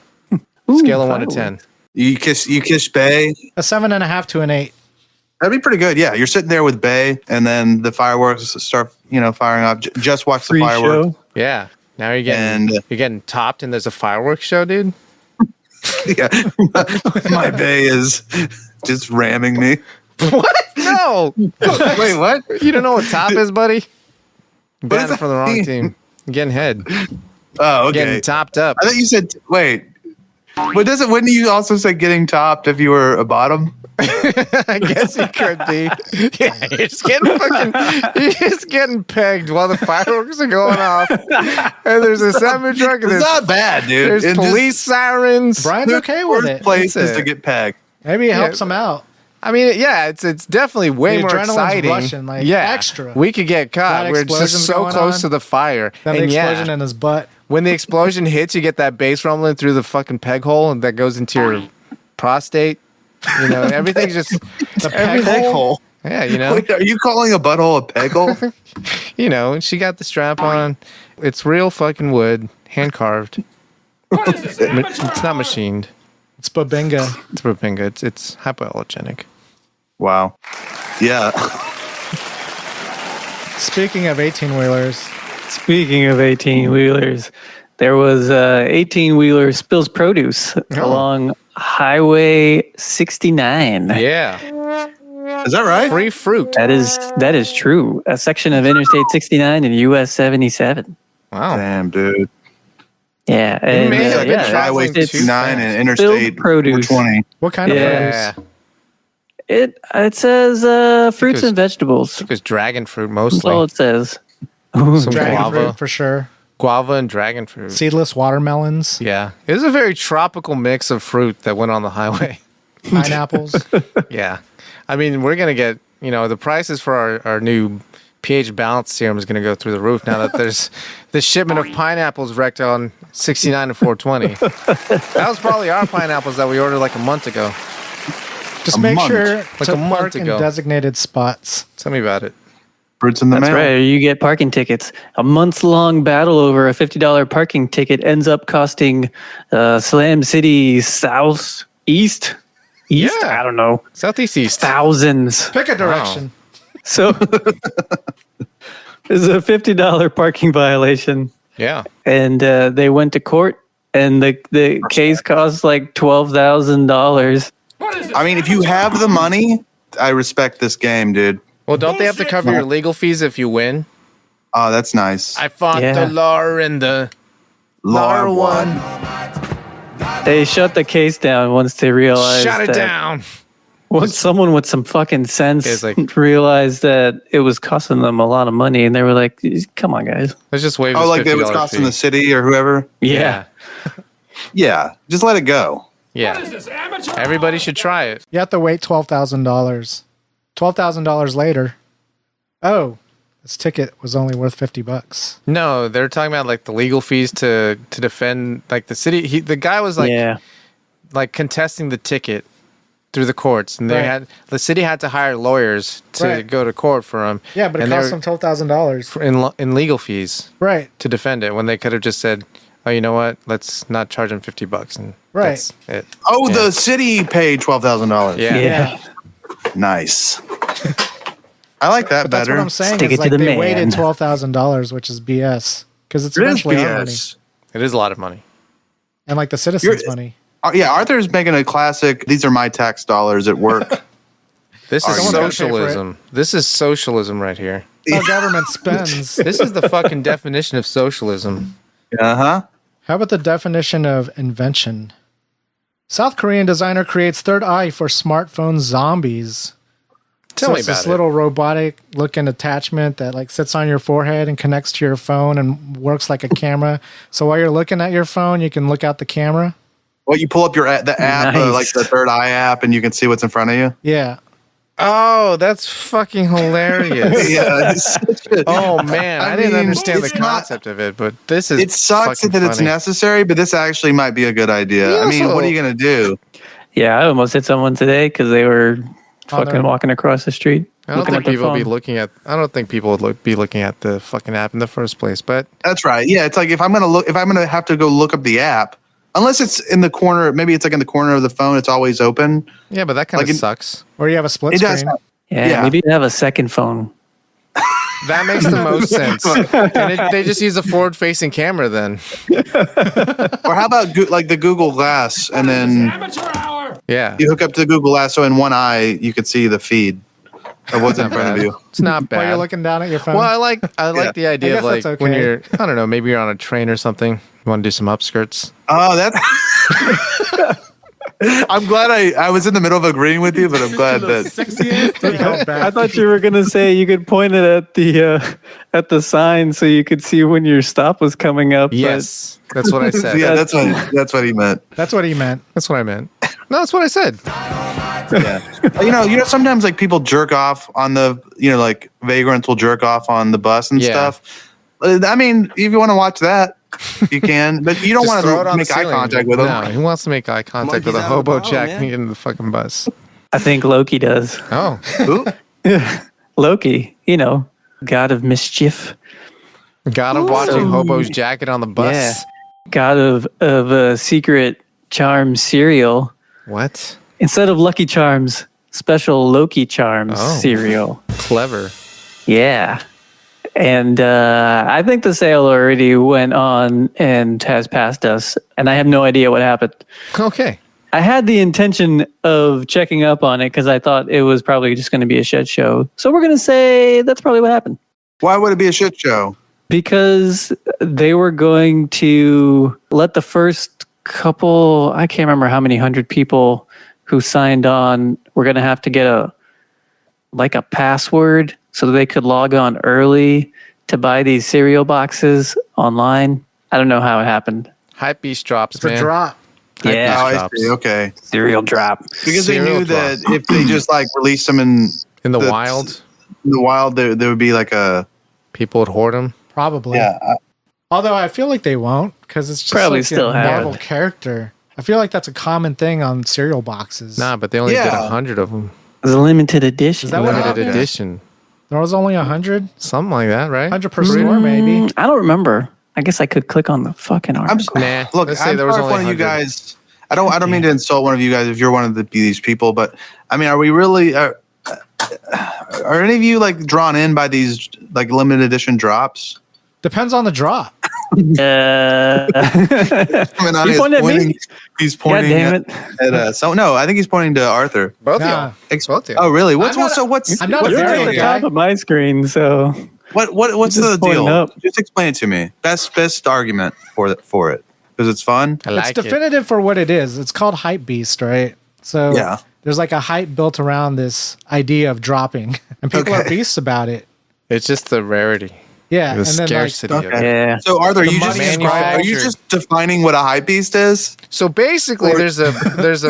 Scale of 1 to 10. You kiss Bay. A 7.5 to an 8. That'd be pretty good. Yeah, you're sitting there with Bay, and then the fireworks start, firing up. Just watch the Free fireworks. show. Yeah. Now you're getting topped, and there's a fireworks show, dude. Yeah, my Bay is just ramming me. What? No. Wait, what? You don't know what top is, buddy? does Batting that for the wrong mean? team. Getting head. Oh, okay. Getting topped up. I thought you said wait. But wouldn't you also say getting topped if you were a bottom? I guess you could be. Yeah, you're just getting pegged while the fireworks are going off. And there's a semi truck and It's there's, not bad, dude. there's It police sirens. Brian's okay with Worst it. place That's is to it. get pegged. Maybe it helps him out. I mean, yeah, it's definitely way The more adrenaline's exciting. rushing, like, yeah, extra. We could get caught. That We're just explosion's so going close on. to the fire. Then the And explosion yeah, in his butt. when the explosion hits, you get that bass rumbling through the fucking peg hole that goes into your prostate. Everything's just The peg hole. Yeah, Wait, are you calling a butthole a peg hole? She got the strap on. It's real fucking wood, hand carved. It's not machined. It's Babinga. It's Rapinga. It's hypoallergenic. Wow. Yeah. Speaking of 18-wheelers, Speaking of 18-wheelers, there was 18-wheeler spills produce along Highway 69. Yeah, Is that right? free fruit. That is true. A section of Interstate 69 and US 77. Wow. Damn, dude. Yeah. And, may have been Highway traveling too 69 and fast. Interstate produce. 420. what kind of Yeah, produce? It says fruits was- and vegetables. it was dragon fruit That's all mostly. it says. Some Dragon guava, fruit for sure. guava and dragon fruit. Seedless watermelons, Yeah, it was a very tropical mix of fruit that went on the highway. pineapples. Yeah, I mean we're gonna get the prices for our new pH balance serum is gonna go through the roof now that there's the shipment of pineapples wrecked on 69 and 420. That was probably our pineapples that we ordered like a month ago. Just A make month. sure Like to a month park in ago. designated spots. Tell me about it. Fruits in the That's mail. right. You get parking tickets. A months-long battle over a $50 parking ticket ends up costing Slam City East. Yeah. I don't know. Southeast East. Thousands. Pick a direction. So there's a $50 parking violation, Yeah. and they went to court, and the case cost like $12,000. I mean, if you have the money, I respect this game, dude. Well, don't they have to cover your legal fees if you win? Oh, that's nice. I fought Yeah. the law and the Law won. They shut the case down once they realized Shut it that down. once someone with some fucking sense It's like- realized that it was costing them a lot of money, and they were like, "Come on, guys." Let's just waive Oh, this like it was $50 costing fee. the city or whoever? Yeah. Yeah, just let it go. Yeah. Everybody should try it. You have to wait $12,000. $12,000 later. Oh, this ticket was only worth $50. No, they're talking about like the legal fees to defend like the city. The guy was like contesting the ticket through the courts, and the city had to hire lawyers to go to court for him. Yeah, but it and cost them $12,000. in legal fees Right. to defend it when they could have just said, "Oh, you know what? Let's not charge him $50 and that's it." Oh, Yeah. the city paid $12,000. Yeah. Yeah. Nice. I like that But that's better. what I'm saying. Stick Is it to like the they man. waited $12,000, which is BS. Because it's It is eventually our money. BS. It is a lot of money. And like the citizens' money. Yeah, Arthur's making a classic. These are my tax dollars at work. This is Someone's gotta pay for it. socialism. This is socialism right here. How government spends. This is the fucking definition of socialism. Uh-huh. How about the definition of invention? South Korean designer creates third eye for smartphone zombies. Tell me it's about this it. little robotic looking attachment that like sits on your forehead and connects to your phone and works like a camera. So while you're looking at your phone, you can look out the camera. Well, you pull up the app, Nice. like the third eye app, and you can see what's in front of you. Yeah. Oh, that's fucking hilarious. Yeah. It's such a- Oh man, I didn't mean, understand the it's not- concept of it, but this is It sucks fucking that it's funny. necessary, but this actually might be a good idea. I mean, what are you going to do? Yeah, I almost hit someone today because they were Oh, fucking no. walking across the street. I don't looking think at their people would be phone. looking at. I don't think people would be looking at the fucking app in the first place. But That's right. Yeah, it's like if I'm going to have to go look up the app, unless it's in the corner, maybe it's like in the corner of the phone, it's always open. yeah, but that kind of Like sucks. Or you have a split It does. screen. Yeah, Yeah. maybe have a second phone. That makes the most sense. And they just use a forward-facing camera then. Or how about like the Google Glass, and then Yeah, you hook up to the Google Glass, so in one eye you can see the feed of what's in front of you. it's not bad. While you're looking down at your phone. Well, I like the idea I of guess like that's when okay. you're I don't know, maybe you're on a train or something. You want to do some upskirts. Oh, that's. I'm glad I was in the middle of agreeing with you, but I'm glad that. You held back. I thought you were gonna say you could point it at the sign so you could see when your stop was coming up. but- Yes, that's what I said. Yeah, that's what he meant. That's what he meant. That's what I meant. No, that's what I said. Yeah. You know, sometimes like people jerk off on the, like vagrants will jerk off on the bus and Yeah. stuff. I mean, if you want to watch that, you can, but you don't Just want throw it to on make the eye ceiling. contact with them. No, who wants to make eye contact with a Monkey's out of hobo the bottle, jacking man. into the fucking bus? I think Loki does. Oh, Ooh. Loki, god of mischief, God of watching hobos jacket on the bus. Yeah. god of a secret charm cereal. What? Instead of Lucky Charms, special Loki Charms Oh. cereal. Clever. Yeah. And I think the sale already went on and has passed us, and I have no idea what happened. Okay. I had the intention of checking up on it because I thought it was probably just going to be a shit show. So we're going to say that's probably what happened. Why would it be a shit show? Because they were going to let the first couple, I can't remember how many hundred people who signed on, were going to have to get a password so that they could log on early to buy these cereal boxes online. I don't know how it happened. Hype beast drops, It's man. a drop. Hype Yeah. Oh, beast I drops. see. Okay. Cereal drop. Because they Cereal knew drop. that if they just like released them in In the the- wild, there would be like a people would hoard them. Probably. yeah. Although I feel like they won't because it's just Probably like still a have Marvel it. character. I feel like that's a common thing on cereal boxes. Nah, but they only did Yeah. 100 of them. It was a limited edition. Is that what Limited happened? edition. There was only 100? Something like that, right? 100 per store, maybe. I don't remember. I guess I could click on the fucking article. Nah. Look, let's say I'm there was sorry if only one of you 100. guys. I don't mean to insult one of you guys if you're one of these people, but I mean, are we really? Are any of you like drawn in by these like limited edition drops? Depends on the drop. I mean, You pointing at me? He's pointing God damn at so no, I think he's pointing to Arthur. Both Nah. of y'all. Both of y'all. Oh, really? What's I'm not- what's I'm not what's a the You're video deal at the here? guy. top of my screen, so What's Just the deal? pointing up. Just explain it to me. Best argument for it because it's fun. I like It's definitive for what it is. It's called Hype Beast, right? So Yeah. there's like a hype built around this idea of dropping, and people are beasts about it. It's just the rarity, Yeah, the and then like scarcity of it. yeah. So Arthur, The are you manufactured- just defining what a hype beast is? So basically, there's a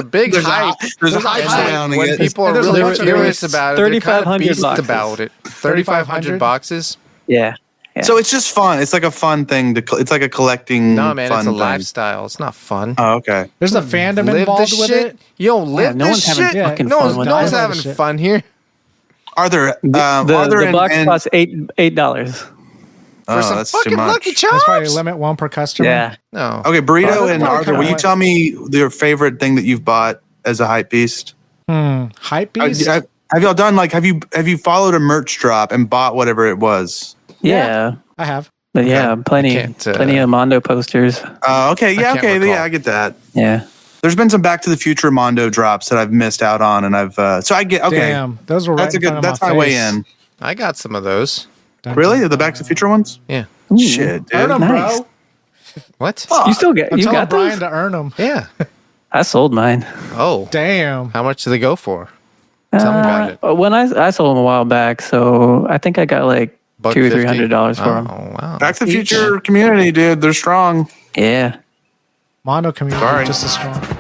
big hype. There's a hype And then surrounding when it. people are And there's a really bunch of curious beasts. about it, they're kind of 3,500 beast boxes. about it. 3,500 boxes? Yeah. So it's just fun. It's like a fun thing it's like a collecting. No, man, fun it's a thing. lifestyle. It's not fun. Oh, okay. there's a fandom Live involved this with shit. it. You don't live no this one's having shit. fucking no fun one's, with no it. one's I love having this shit. fun here. Arthur, The Arthur box and costs $8. For some that's too fucking much. Lucky That's probably Charms. limit one per customer. Yeah. No. Okay, Burrito Oh, and that's Arthur, kinda will you what- tell me your favorite thing that you've bought as a hype beast? Hype Beast. Have y'all done like have you followed a merch drop and bought whatever it was? Yeah. I have. But yeah, plenty can't, of Mondo posters. Okay, yeah, can't okay, recall. yeah, I get that. Yeah. There's been some Back to the Future Mondo drops that I've missed out on, and I've so I get okay. Damn, those were right That's a in front good. of That's my my way face. in. I got some of those. Really, the Back to the Future ones? Yeah. Shit, dude. Earn them, Nice. bro. What? You still get I'm you telling got Brian those? to earn them. Yeah. I sold mine. Oh. Damn. How much do they go for? Tell me about it. When I sold them a while back, so I think I got like $150? $200 or $300 for them. Oh, wow. Back to the Future community, dude. They're strong. Yeah. Mono community Sorry. just as strong.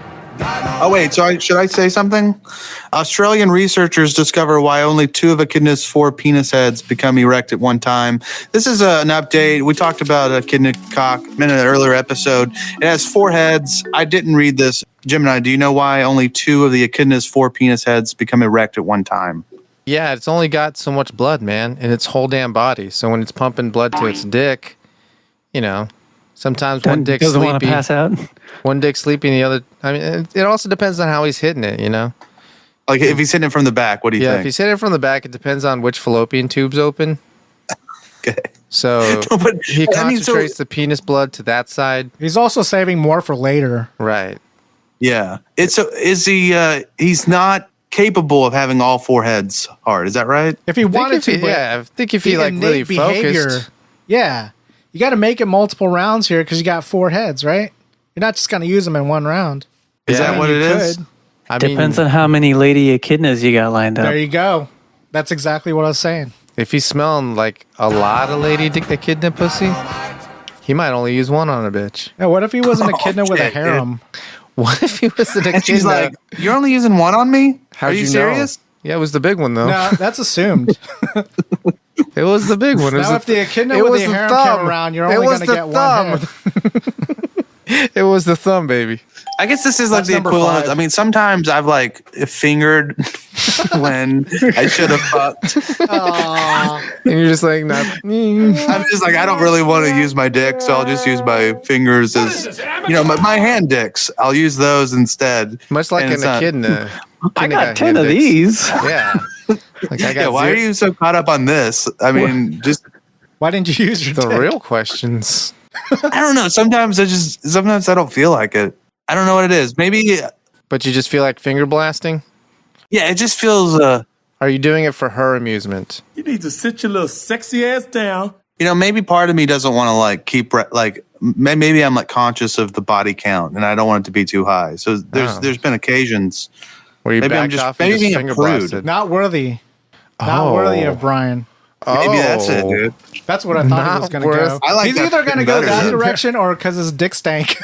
Oh wait, so should I say something? Australian researchers discover why only 2 of echidna's 4 penis heads become erect at one time. This is an update. We talked about echidna cock in an earlier episode. It has 4 heads. I didn't read this. Gemini, do you know why only 2 of the echidna's 4 penis heads become erect at one time? Yeah, it's only got so much blood, man, in its whole damn body. So when it's pumping blood to its dick, you know, sometimes one dick's Doesn't want to sleepy. pass out. One dick's sleepy and the other. I mean, it also depends on how he's hitting it, you know? Like if he's hitting it from the back, what do you Yeah, if think? he's hitting it from the back, it depends on which fallopian tube's open. Okay. So But, he I mean, so- concentrates the penis blood to that side. He's also saving more for later. Right. Yeah. It's so is he he's not capable of having all 4 heads hard, is that right? If he wanted to, but yeah, I think if the he like really innate behavior. focused. Yeah. You got to make it multiple rounds here because you got 4 heads, right? You're not just going to use them in one round. Is Yeah, that I what You it is? could. I Depends mean, on how many lady echidnas you got lined up. There you go. That's exactly what I was saying. if he's smelling like a lot of lady echidna pussy, he might only use one on a bitch. Yeah, what if he was an echidna with a shit, dude. harem? What if he was an And she's echidna? like, "You're only using one on me? How'd Are you know? serious?" Yeah, it was the big one though. No, that's assumed. It was the big one. It was Now, if the echidna it with was the the harem thumb. came around, you're It only was going to the get thumb. one head. It was the thumb, baby. I guess this is like That's the number equivalent. 5. I mean, sometimes I've like fingered when I should have fucked. And you're just like, not. I'm just like, I don't really want to use my dick, so I'll just use my fingers as, you know, my hand dicks. I'll use those instead. Much like And an it's not- echidna. I Echidna got 10 of hand dicks. these. Yeah. Like I got Yeah, why are you so caught up on this? I mean, just Why didn't you use your the dick? real questions? I don't know. Sometimes I don't feel like it. I don't know what it is. Maybe, But you just feel like finger blasting? yeah, it just feels. Are you doing it for her amusement? You need to sit your little sexy ass down. You know, maybe part of me doesn't want to like keep like maybe I'm like conscious of the body count and I don't want it to be too high. So there's been occasions. Where you Maybe I'm backed just- off and maybe just being a finger prude. blasted? Not worthy. Not Oh. worthy of Brian. Maybe that's it, dude. That's what I thought he was Not going to worth- go. I like He's that either going to go better, that dude. direction or because his dick stank.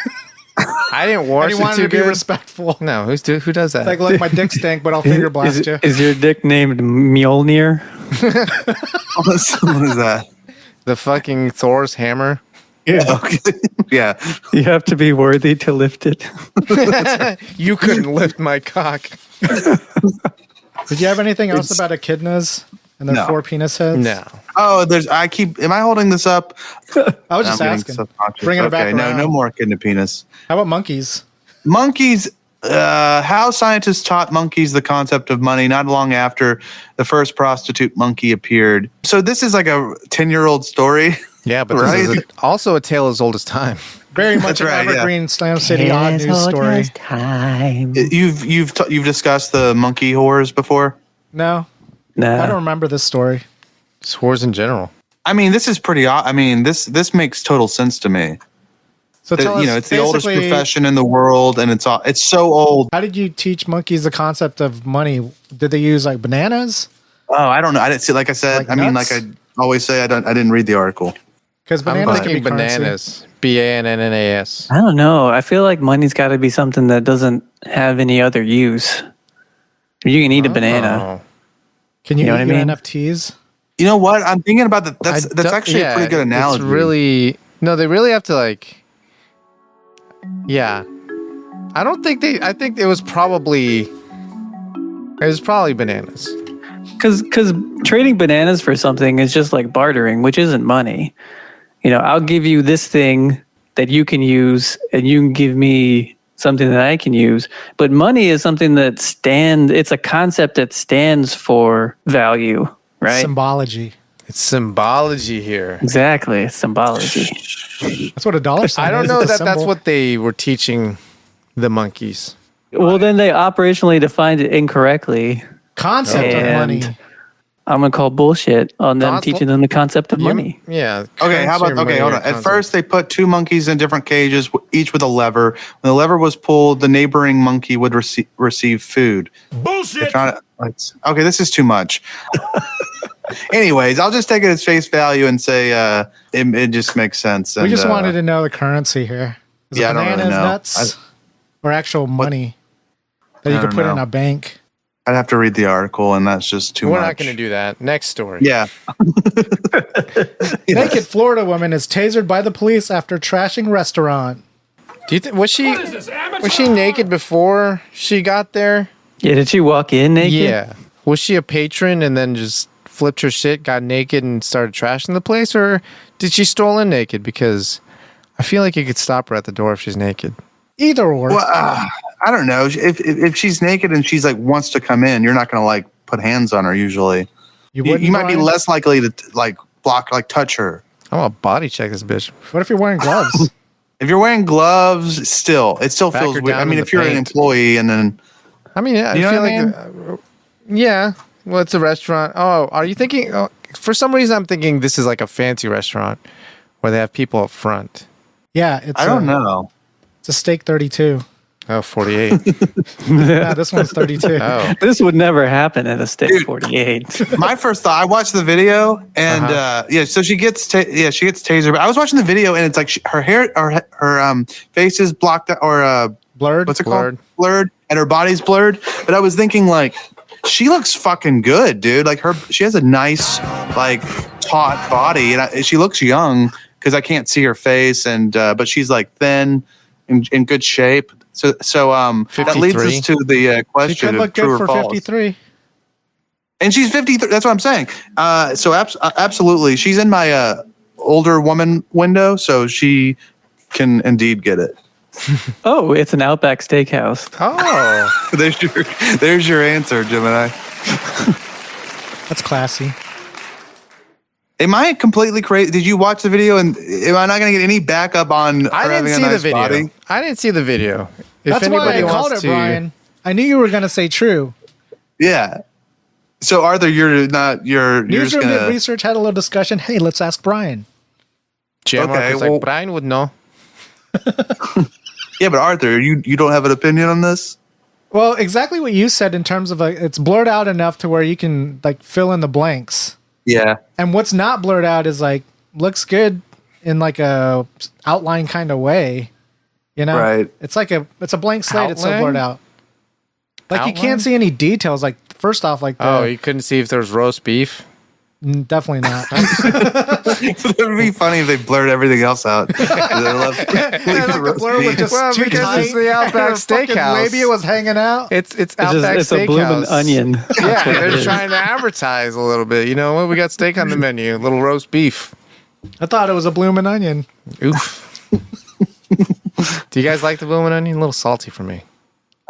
I didn't and wash he it wanted too to be good. respectful. No, who does that? Like, look, my dick stank, but I'll finger blast you. Is your dick named Mjolnir? What is that? the fucking Thor's hammer. Okay. Yeah. You have to be worthy to lift it. You couldn't lift my cock. Did you have anything else about echidnas? and their No. 4 penis heads? No. Oh, am I holding this up? I was just I'm getting asking. subconscious. Bringing it back No, around. no more echidna penis. How about monkeys? Monkeys, how scientists taught monkeys the concept of money not long after the first prostitute monkey appeared. So this is like a 10-year-old story. Yeah, but Right? this is also a tale as old as time. Very much That's an right, yeah. evergreen Slam City odd news story. Time. You've discussed the monkey whores before. No, Nah. I don't remember this story. It's whores in general. I mean, this is pretty. I mean, this makes total sense to me. So tell us, It's the oldest basically, profession in the world, and it's so old. how did you teach monkeys the concept of money? Did they use like bananas? Oh, I don't know. I didn't see. Like I said, Like I mean, nuts? like I always say, I didn't read the article. Because I'm bananas can be thinking currency. bananas. BANNAS. I don't know. I feel like money's got to be something that doesn't have any other use. You can eat a banana. Oh. Can you, You know eat what I your mean? NFTs? You know what? I'm thinking about that. That's I don't- actually a pretty good analogy. It's really no. They really have to like. Yeah, I don't think they. I think it was probably bananas. Because trading bananas for something is just like bartering, which isn't money. You know, I'll give you this thing that you can use, and you can give me something that I can use. But money is something that it's a concept that stands for value, right? Symbology. It's symbology here. Exactly. It's symbology. That's what a dollar sign is. I don't know It's a that that's symbol. what they were teaching the monkeys. Well, then they operationally defined it incorrectly. Concept of And- money. I'm going to call bullshit on them Thought- teaching them the concept of money. Yeah. Okay, how about currency or hold money on. or At concept. first, they put 2 monkeys in different cages, each with a lever. When the lever was pulled, the neighboring monkey would receive food. Bullshit. Okay, this is too much. Anyways, I'll just take it as face value and say it just makes sense. We And, just wanted to know the currency here. Is yeah, it I don't really bananas, know. nuts, or actual money that you I could don't put in know. a bank? I'd have to read the article, and that's just too We're much. not going to do that. Next story. Yeah. Naked Florida woman is tasered by the police after trashing restaurant. Do you think was she naked before she got there? Yeah, did she walk in naked? Yeah. Was she a patron and then just flipped her shit, got naked, and started trashing the place, or did she stroll in naked? Because I feel like you could stop her at the door if she's naked. Either or. Well, I don't know. If she's naked and she's like wants to come in, you're not going to like put hands on her usually. you You, wouldn't, you might be Brian? less likely to like touch her. I'm gonna body check this bitch. What if you're wearing gloves? If you're wearing gloves, it still Back feels her weird. down I mean, in if the you're an paint. employee and then I mean, I You know feel what I like, yeah. Well, it's a restaurant. Oh, are you thinking? Oh, for some reason, I'm thinking this is like a fancy restaurant where they have people up front. Yeah, it's I don't know. It's a steak 32. Oh, 48. Yeah, this one's 32. Oh, This would never happen at a Steak Dude. 48. My first thought, I watched the video and Uh-huh. so she gets she gets tasered. But I was watching the video and it's like her hair or her face is blocked out or Blurred. what's it Blurred. called? Blurred, and her body's blurred. But I was thinking like, she looks fucking good, dude. Like she has a nice like taut body, and she looks young because I can't see her face, and but she's like thin, in good shape. So that leads 53. us to the She question could of look true good or for false. 53. And she's 53. That's what I'm saying. So absolutely, she's in my older woman window, so she can indeed get it. Oh, it's an Outback Steakhouse. oh, There's your answer, Gemini. That's classy. Am I completely crazy? Did you watch the video? And am I not going to get any backup on her I didn't having see a nice the video. body? I didn't see the video. If That's why I anybody called wants it, to, Brian. I knew you were going to say true. Yeah. So Arthur, you're just Newsroom did gonna. research, had a little discussion. Hey, let's ask Brian. Jamrock Okay, was well- like, Brian would know. Yeah, but Arthur, you don't have an opinion on this? Well, exactly what you said in terms of it's blurred out enough to where you can like fill in the blanks. Yeah. And what's not blurred out is like looks good in like a outline kind of way. You know? Right. It's a blank slate, it's so Outline? blurred out. Like you Outline? can't see any details. Like first off, like Oh, you couldn't see if there was roast beef. Definitely not. It would be funny if they blurred everything else out. The blur was just too because tight. it's the Outback Her fucking Steakhouse. labia was hanging out. It's It's Outback just, it's a bloomin' Steakhouse. onion. Yeah, they're trying to advertise a little bit. You know what? We got steak on the menu, a little roast beef. I thought it was a bloomin' onion. Oof. Do you guys like the bloomin' onion? A little salty for me.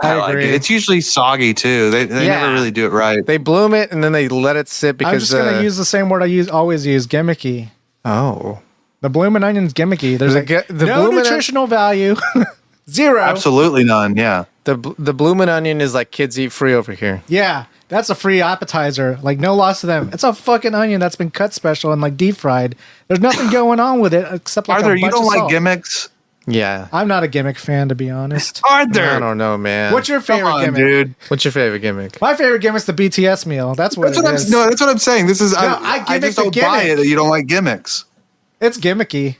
I like it. It's usually soggy too. They Yeah. never really do it right. They bloom it and then they let it sit because. I'm just gonna use the same word I always use, gimmicky. Oh. The bloomin' onion's gimmicky. There's The no bloomin' nutritional value. Zero. Absolutely none. Yeah. The bloomin' onion is like kids eat free over here. Yeah, that's a free appetizer. Like, no loss to them. It's a fucking onion that's been cut special and like deep fried. There's nothing going on with it except like Arthur, a bunch you don't of like salt. gimmicks? Yeah. I'm not a gimmick fan, to be honest. Arthur, I don't know, man. What's your come favorite on, gimmick? dude. What's your favorite gimmick? My favorite gimmick's the BTS meal. That's what That's what it is. that's what I'm saying. This is I I gimmick just the don't buy gimmick. it that you don't like gimmicks. It's gimmicky.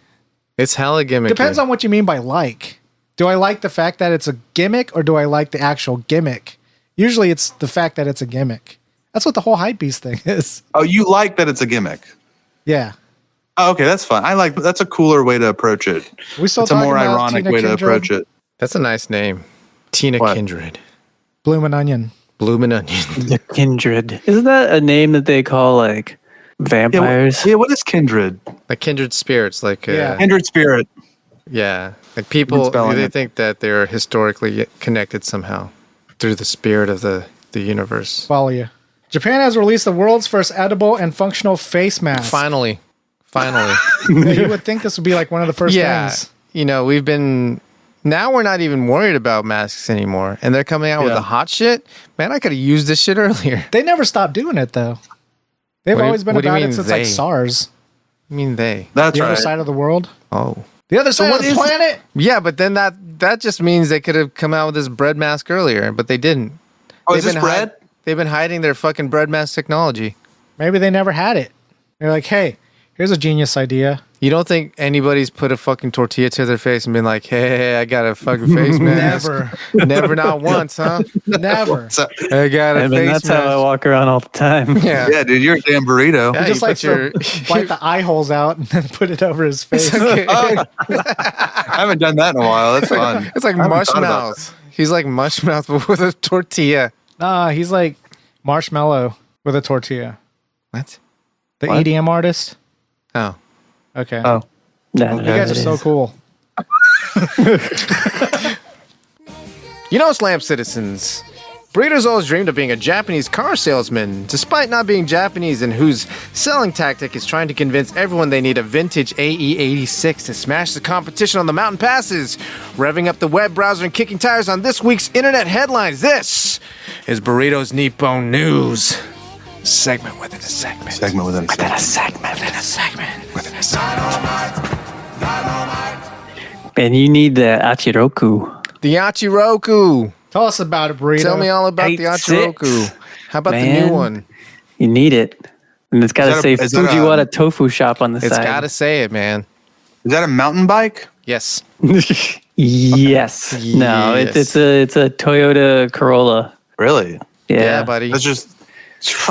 It's hella gimmicky. Depends on what you mean by like. Do I like the fact that it's a gimmick or do I like the actual gimmick? Usually it's the fact that it's a gimmick. That's what the whole hypebeast thing is. Oh, you like that it's a gimmick? Yeah. Oh, okay, that's fine. That's a cooler way to approach it. We still It's a talking more about ironic Tina way to Kindred? approach it. That's a nice name. Tina What? Kindred. Bloomin' onion. Bloomin' onion. The kindred. Isn't that a name that they call like vampires? Yeah, what is kindred? Like kindred spirits. Like, Yeah. Kindred spirit. yeah. Like people, spelling they it. think that they're historically connected somehow through the spirit of the universe. Follow you. Japan has released the world's first edible and functional face mask. Finally. Yeah, you would think this would be like one of the first Yeah. things. You know, now we're not even worried about masks anymore. And they're coming out with the hot shit. Man, I could have used this shit earlier. They never stopped doing it though. They've What do you- always been what do you about it mean since they? like SARS. I mean, they. That's The right. other side of the world. Oh. The other side what of the is- planet. Yeah, but then that just means they could have come out with this bread mask earlier, but they didn't. Oh, is They've this been bread? They've been hiding their fucking bread mask technology. Maybe they never had it. They're like, hey, here's a genius idea. You don't think anybody's put a fucking tortilla to their face and been like, hey, I got a fucking face mask? Never. Never, not once, huh? Never. So- I got a I mean, face that's mask. how I walk around all the time. Yeah. yeah, dude, you're a damn burrito. Yeah, He just you likes put your- to wipe the eye holes out and then put it over his face. I haven't done that in a while. That's fun. It's like I haven't thought about Mushmouth. He's like Mushmouth, but with a tortilla. Nah, he's like Marshmallow with a tortilla. What? The What? EDM artist. Oh. Okay. Oh, no, You guys are so cool. You know, Slam citizens, Burritos always dreamed of being a Japanese car salesman, despite not being Japanese, and whose selling tactic is trying to convince everyone they need a vintage AE86 to smash the competition on the mountain passes, revving up the web browser and kicking tires on this week's internet headlines. This is Burritos Nippon News. Segment within a segment. Segment within a segment. Within a segment. Within a segment. And you need the Achiroku. The Achiroku. Tell us about it, Burrito. Tell me all about the 8-6. Achiroku. How about the Man. new one? You need it. And it's got to Is say that a- is that a- Fujiwara Tofu Shop on the It's side. got to say it, man. Is that a mountain bike? Yes. Yes. No, Yes. it's a Toyota Corolla. Really? Yeah, Yeah, buddy. That's just.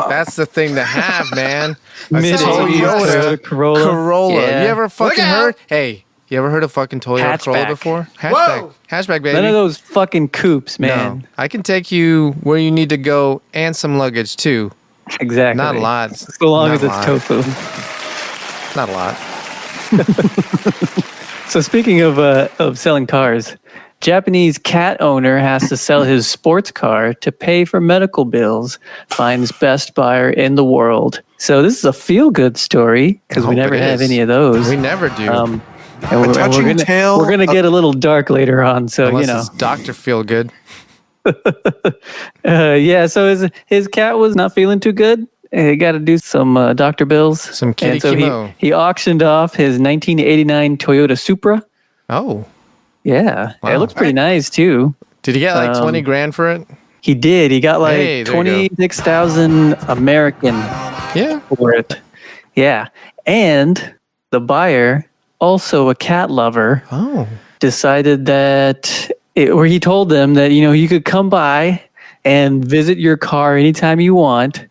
That's the thing to have, man. A Mid Toyota Corolla. Corolla. Yeah. You ever fucking out. heard? Hey, you ever heard of fucking Toyota Corolla Hatchback. before? Hatchback. Whoa. Hatchback, baby. None of those fucking coupes, No. man. I can take you where you need to go and some luggage too. Exactly. Not a lot. So long Not as a it's lot. tofu. Not a lot. So speaking of selling cars, Japanese cat owner has to sell his sports car to pay for medical bills, finds best buyer in the world. So this is a feel-good story because we Hope never it have is. any of those. We never do. And we're touching gonna, tale we're gonna of- get a little dark later on. So Unless you know, it's Dr. Feelgood. yeah. So his cat was not feeling too good. He got to do some doctor bills. Some kitty and so chemo. he auctioned off his 1989 Toyota Supra. Oh. Yeah, Wow. it looks pretty nice too. Did he get like 20 Um, grand for it? He did. He got like Hey, there you go. 26,000 American Yeah. for it. Yeah, and the buyer, also a cat lover, Oh. decided that, or he told them that you could come by and visit your car anytime you want,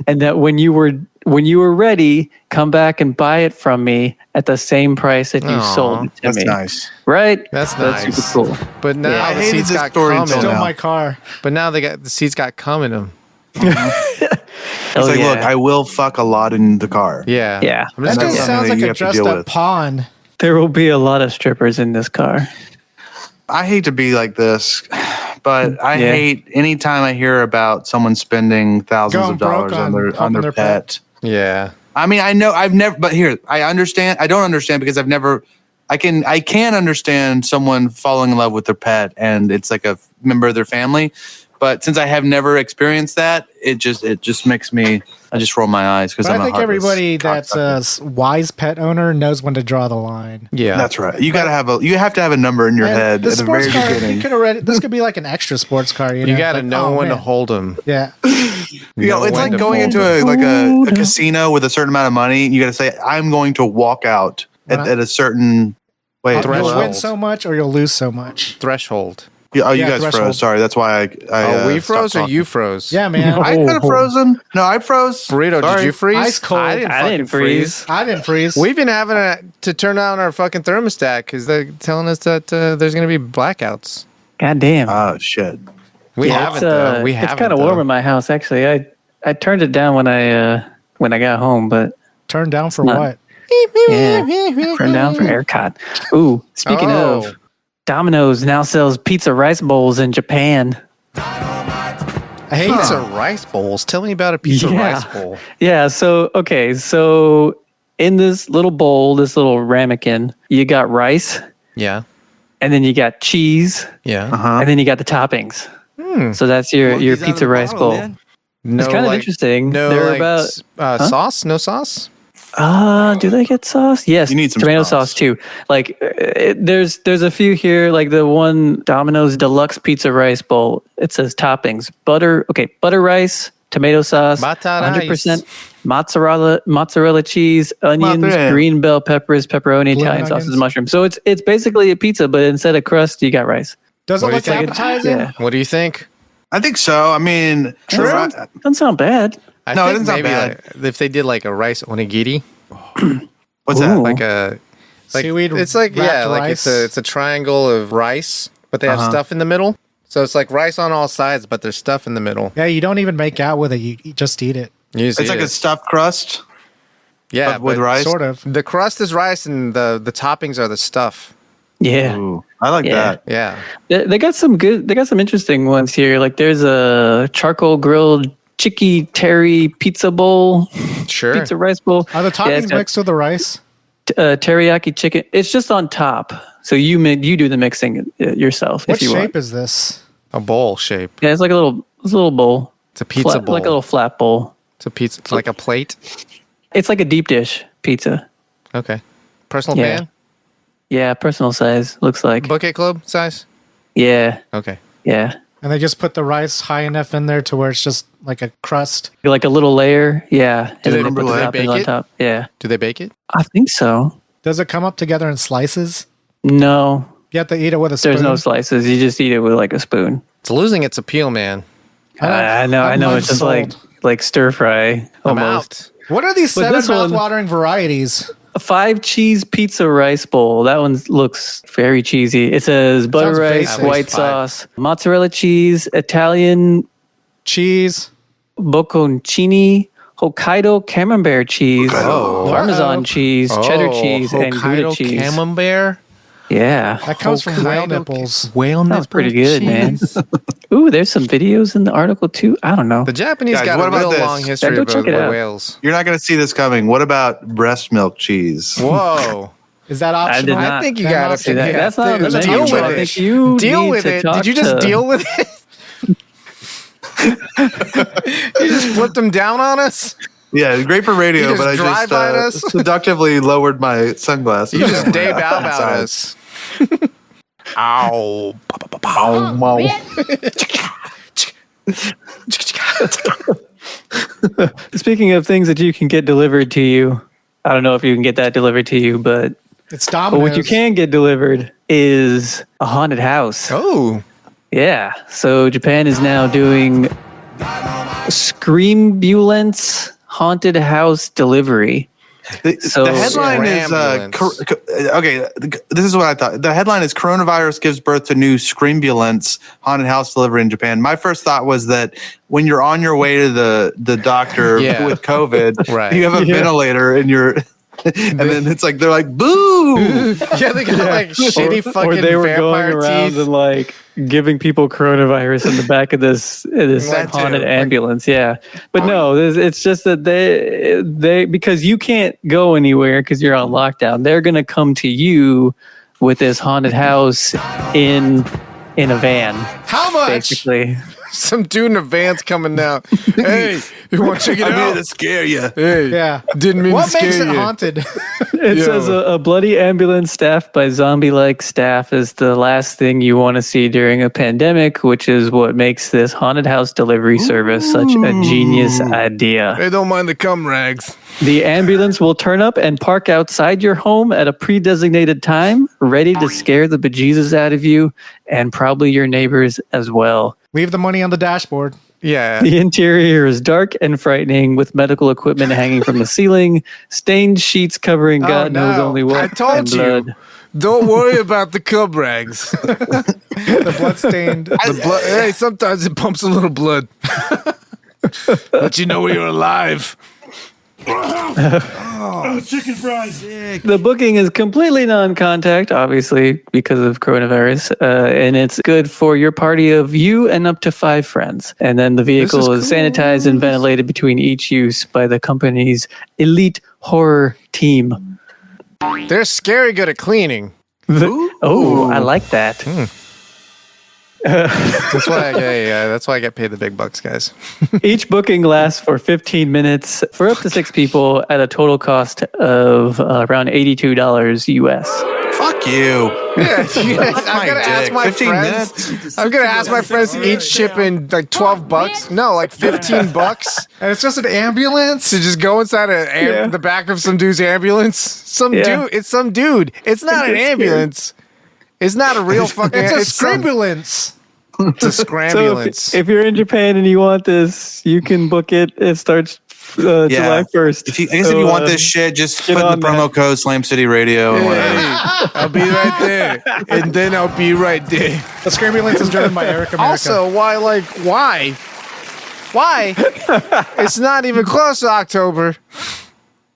and that when you were when you were ready, come back and buy it from me at the same price that you Aw, sold it to That's me. nice. Right? That's nice. super cool. But now Yeah. I the hated seats this got story cum until in Still them. now. my car. But now the seats got cum in them. He's like, look, I will fuck a lot in the car. Yeah. Yeah. I'm That just just something sounds that like you a have to dressed deal up with. pawn. There will be a lot of strippers in this car. I hate to be like this, but I Yeah. hate anytime I hear about someone spending thousands Going of dollars broke on on helping their their pet. pet. Yeah. I mean, I know I've never, but here I understand. I don't understand because I've never. I can understand someone falling in love with their pet and it's like a member of their family, but since I have never experienced that, it just makes me. I just roll my eyes because But I'm I think a heartless everybody that's cocksucker. a wise pet owner knows when to draw the line. Yeah. That's right. You have to have a number in your And head the at the sports very car, beginning. you could already. This could be like an extra sports car. You You know? got to Like, know oh, when to man. hold them. Yeah. You know, it's like going into a casino with a certain amount of money. You got to say, I'm going to walk out at a certain. Wait, You'll Threshold. win so much or you'll lose so much. Threshold. you Yeah, guys threshold. froze. Sorry, that's why I We stopped froze or talking. you froze? Yeah, man. I could have frozen. No, I froze. Burrito, Sorry. did you freeze? Ice cold. I didn't, I fucking didn't freeze. I didn't freeze. We've been having to turn down our fucking thermostat because they're telling us that there's going to be blackouts. God damn. Oh shit. We Yeah, haven't though. We haven't. It's kind of warm in my house, actually. I turned it down when I got home, but Turned down for not- what? yeah, turned down for ERCOT. Ooh, speaking Oh. of, Domino's now sells pizza rice bowls in Japan. I hate Pizza that. rice bowls. Tell me about a pizza Yeah. rice bowl. Yeah, so in this little bowl, this little ramekin, you got rice, Yeah. and then you got cheese, Yeah. and then you got the toppings. So that's your Monkeys out of pizza the rice bottle, bowl. man. It's kind of interesting. No, They're like, about sauce? No sauce? do they get sauce? Yes, You need some tomato sauce. sauce too. Like there's a few here, like the one Domino's Deluxe Pizza Rice Bowl. It says toppings: butter rice, tomato sauce, Butter 100% mozzarella cheese, onions, Mozzarella. green bell peppers, pepperoni, Blooming Italian sausage, onions. mushrooms. So it's basically a pizza, but instead of crust, you got rice. Does it What do look you think? appetizing? Yeah, What do you think? I think so. I mean, doesn't sound bad. I No, it think doesn't sound maybe bad. like, if they did like a rice onigiri, what's that? Ooh. like a like Seaweed it's like wrapped like rice? it's a triangle of rice, but they have stuff in the middle. So it's like rice on all sides, but there's stuff in the middle. Yeah, you don't even make out with it. You just eat it. You just It's eat like a it. stuffed crust yeah, with but rice. Sort of. The crust is rice, and the toppings are the stuff. Yeah. Ooh, I like Yeah. that. Yeah, They got some interesting ones here. Like there's a charcoal grilled chicky terry pizza bowl, sure. pizza rice bowl. Are the Yeah, toppings it's got, mixed with the rice? teriyaki chicken. It's just on top. So you do the mixing yourself What if you shape want. is this? A bowl shape. Yeah, it's like a little bowl. It's a pizza bowl. Like a little flat bowl. It's a pizza. It's like a plate. It's like a deep dish pizza. Okay. Personal Yeah. pan. Yeah, personal size looks like. Bucket club size. Yeah, Okay. yeah. And they just put the rice high enough in there to where it's just like a crust. Like a little layer. Yeah, and they- then they put do the they toppings bake on it? top. Yeah, Do they bake it? I think so. Does it come up together in slices? No, You have to eat it with a spoon. there's no slices. You just eat it with like a spoon. It's losing its appeal, man. I know. I'm It's just sold. like stir fry I'm almost. out. What are these But seven this one- mouth-watering varieties? A 5 cheese pizza rice bowl. That one looks very cheesy. It says butter Sounds rice, basic. white 5. sauce, mozzarella cheese, Italian Cheese. bocconcini, Hokkaido camembert cheese, Parmesan Uh-oh. cheese, cheddar cheese, and Gouda Hokkaido cheese. camembert. Yeah, That comes from whale Hokkaido nipples. Whale sounds pretty good, man. Ooh, there's some videos in the article too. I don't know. The Japanese Guys, got what a about real this? long history go of check it out. whales. You're not going to see this coming. What about breast milk cheese? Whoa. Is that I optional? did I not think you That gotta option- That- that's not on the deal menu. with I it. think you Deal need with to it. talk Did you just to- deal with it? You just flipped them down on us? Yeah, great for radio, You just but I just drive-by'd us? seductively lowered my sunglasses. You just Dave Bow about Outside. us. Ow. Speaking of things that you can get delivered to you, I don't know if you can get that delivered to you, but It's Domino's. what you can get delivered is a haunted house. Oh. Yeah. So Japan is now doing Screambulance haunted house delivery. The headline is okay. This is what I thought. The headline is "Coronavirus gives birth to new screambulance haunted house delivery in Japan." My first thought was that when you're on your way to the doctor with COVID, you have a ventilator in your. And then it's like they're like boo. Yeah, they got like shitty fucking or they were vampire going around teeth. and like giving people coronavirus in the back of this haunted ambulance. Yeah, but no, it's just that they because you can't go anywhere because you're on lockdown. They're gonna come to you with this haunted house in a van. How much? Basically. Some dude in a van's coming out. Hey, you want to check it out? I'm here to scare you. Hey, Yeah. didn't mean What to scare makes it you. haunted? It says a bloody ambulance staffed by zombie-like staff is the last thing you want to see during a pandemic, which is what makes this haunted house delivery service such a genius idea. Hey, don't mind the cum rags. The ambulance will turn up and park outside your home at a pre-designated time, ready to scare the bejesus out of you and probably your neighbors as well. Leave the money on the dashboard. Yeah. The interior is dark and frightening with medical equipment hanging from the ceiling, stained sheets covering God knows only what. I told and you. blood. Don't worry about the cum rags. The bloodstained. Hey, sometimes it pumps a little blood. Let you know you're alive. Chicken fries. The booking is completely non-contact, obviously, because of coronavirus, and it's good for your party of you and up to 5 friends. And then the vehicle is sanitized and ventilated between each use by the company's elite horror team. They're scary good at cleaning. I like that. That's why I get paid the big bucks, guys. Each booking lasts for 15 minutes for up to 6 people at a total cost of around $82 US. Fuck you. Yeah, I'm gonna dick. ask my 15 friends. minutes? I'm gonna ask my friends to each chip in like $12. No, like $15 And it's just an ambulance? to just go inside the back of some dude's ambulance. It's some dude. It's not an ambulance. It's not a real fucking. It's a some- scrambulance. It's a So scrambulance. if you're in Japan and you want this, you can book it. It starts July 1st. If you want this shit, just get put in on the promo code Slam City Radio and whatever. Hey, I'll be right there, and then I'll be right there. The scrambulance is driven by Eric America. Also, why? Why? It's not even close to October.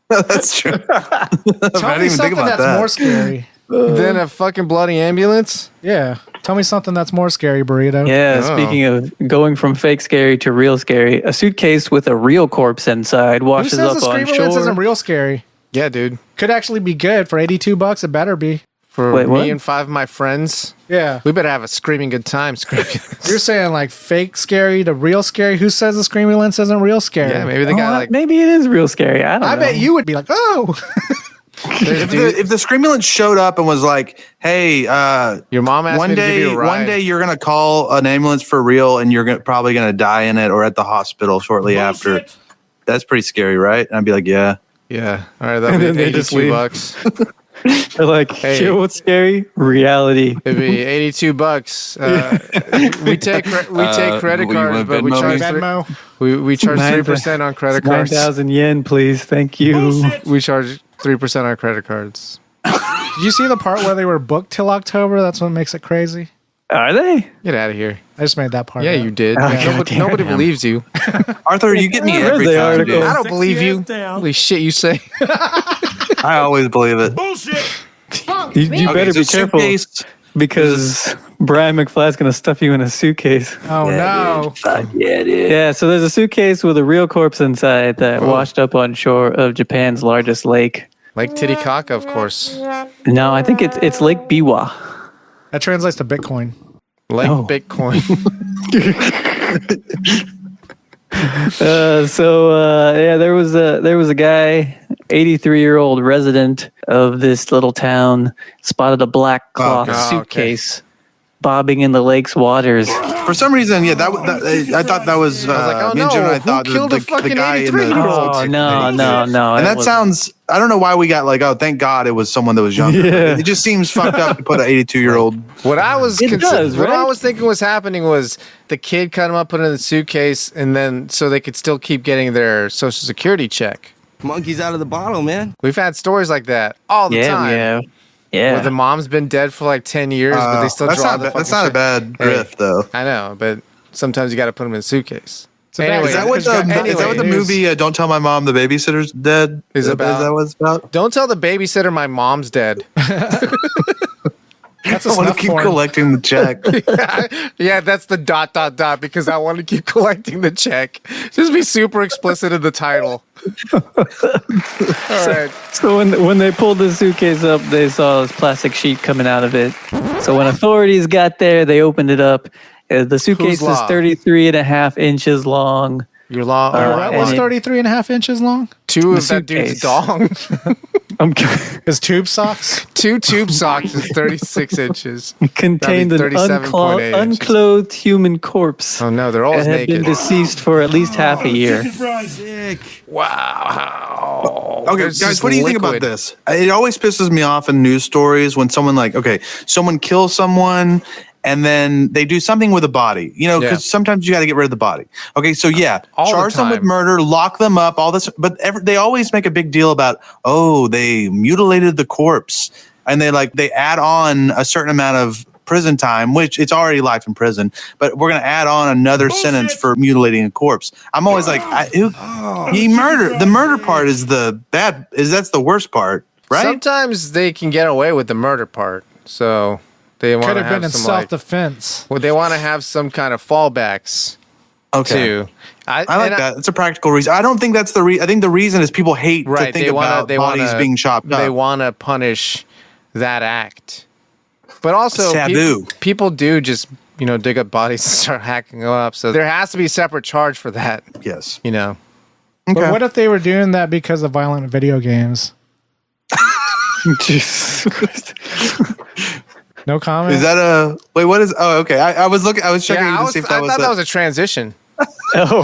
That's true. I tell didn't me even think something about that's that. more scary. Then a fucking bloody ambulance. Yeah. Tell me something that's more scary, Burrito. Yeah, Oh. speaking of going from fake scary to real scary, a suitcase with a real corpse inside Who washes says up the on scrambulance shore. isn't real scary? Yeah, dude. Could actually be good for $82. It better be. For Wait, me what? and 5 of my friends, Yeah. we better have a screaming good time. You're saying like fake scary to real scary. Who says the screamulance isn't real scary? Yeah, maybe the guy like. Maybe it is real scary. I don't know. I bet you would be like, oh. If the screamulance showed up and was like, "Hey, Your mom asked one me to give day, you a ride. one day you're gonna call an ambulance for real, and you're probably gonna die in it or at the hospital shortly after." That's pretty scary, right? And I'd be like, "Yeah." Yeah. All right, that'd then be they just $82. They're like, Hey. you know what's scary? Reality. It'd be $82. We take credit will you cards, but we Venmo charge me? Venmo. we charge Nine- 3% on credit cards. 9,000 yen, please. Thank you. We charge 3% on credit cards. Did you see the part where they were booked till October? That's what makes it crazy. Are they? Get out of here. I just made that part. Yeah, up. you did. goddamn. Nobody believes you. Arthur, you get me I read every the time, article. dude. I don't believe you. Sexy ass down. Holy shit, you say. I always believe it. You better so be careful suitcase- because Brian McFly's going to stuff you in a suitcase. Oh, no. Yeah, so there's a suitcase with a real corpse inside that washed up on shore of Japan's largest lake. Lake Titicaca, of course. No, I think it's Lake Biwa. That translates to Bitcoin. Lake Oh. Bitcoin. There was a guy, 83-year-old resident of this little town, spotted a black cloth okay. suitcase bobbing in the lake's waters. For some reason, yeah, I thought that was. I was like, oh me and no, Jim and I who thought killed the a fucking guy in 83-year-old? Oh, no. And it that wasn't. sounds. I don't know why we got like, oh, thank God it was someone that was younger. Yeah. It just seems fucked up to put an 82-year-old. What I was It does, what I right? was thinking was happening was the kid cut him up, put it in the suitcase, and then so they could still keep getting their Social Security check. Monkey's out of the bottle, man. We've had stories like that all the time. Where the mom's been dead for like 10 years, but they still that's draw not the fucking that's not a check. bad grift though. I know, but sometimes you got to put them in a suitcase. Anyway, Is that what the movie Don't Tell My Mom the Babysitter's Dead Is about? Is that what it's about? Don't tell the babysitter my mom's dead. That's a I want to snuff keep porn. collecting the check. Yeah, that's the ... because I want to keep collecting the check. Just be super explicit in the title. All right. So when they pulled the suitcase up, they saw this plastic sheet coming out of it. So when authorities got there, they opened it up. The suitcase is 33.5 inches long. Your law. What was and 33.5 inches long? Two the of that dude's suitcase. dong. His tube socks? 2 tube socks is 36 inches. Contained an 37.8 inches. unclothed human corpse. Oh no, they're that always had been naked. deceased for at least half a year. Wow. Okay, There's guys, just what do you think about liquid. this? It always pisses me off in news stories when someone someone kills someone and then they do something with a body, because Yeah. sometimes you got to get rid of the body. Okay, so All the charge them with time. murder, lock them up, all this, but they always make a big deal about, they mutilated the corpse, and they add on a certain amount of prison time, which it's already life in prison, but we're going to add on another sentence for mutilating a corpse. I'm always like, he murdered. The murder part is that's the worst part, right? Sometimes they can get away with the murder part, so they want Could to have been have in some self-defense. they want to have some kind of fallbacks too. I like that. It's a practical reason. I don't think that's the reason. I think the reason is people hate to Right, think about bodies being chopped up. They want to punish that act, but also It's taboo. People do just dig up bodies and start hacking them up. So there has to be a separate charge for that. Yes. Okay. But what if they were doing that because of violent video games? Jesus Christ. No comment? Is that a wait? What is? Oh, okay. I was looking. I was checking to see if that I was. thought that was a transition. No,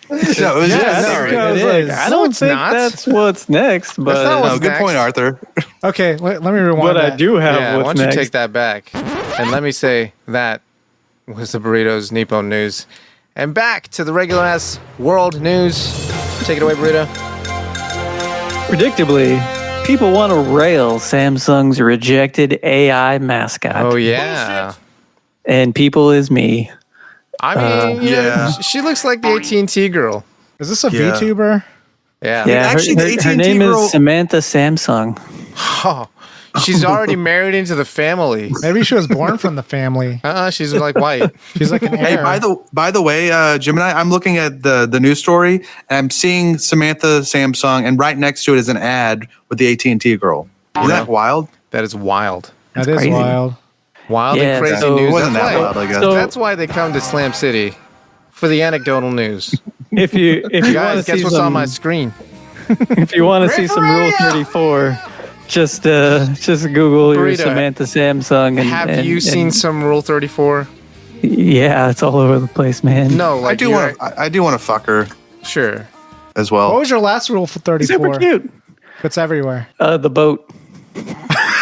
it was sorry. I was it like, is. I No, don't it's think not. that's what's next, but That's not No, what's good next. point, Arthur. Okay, let me rewind what I that. do have Yeah, why what's don't next. you take that back? And let me say that was the Burritos Nippon News. And back to the regular ass world news. Take it away, Burrito. Predictably, people want to rail Samsung's rejected AI mascot. Oh yeah. And people is me. I mean, yeah. she looks like the AT&T girl. Is this a Yeah. VTuber? Yeah. Yeah, actually, the her AT&T name girl- is Samantha Samsung. Oh, she's already married into the family. Maybe she was born from the family. She's like white. She's like an Hey, heir. by the way, Jim and I'm looking at the news story, and I'm seeing Samantha Samsung, and right next to it is an ad with the AT&T girl. Isn't that wild? That is wild. That is crazy. wild. Wild Yeah, and crazy so- news. It wasn't That's that why- wild, I guess. So- That's why they come to Slam City for the anecdotal news. If you want Guys, to guess see what's on some, my screen? if you want to see some Rule 34, just Google your Burrito, Samantha Samsung. And, Have and- you and- seen some Rule 34? Yeah, it's all over the place, man. No, like I do want to fuck her Sure. as well. What was your last rule for 34? Super cute. It's everywhere. The boat.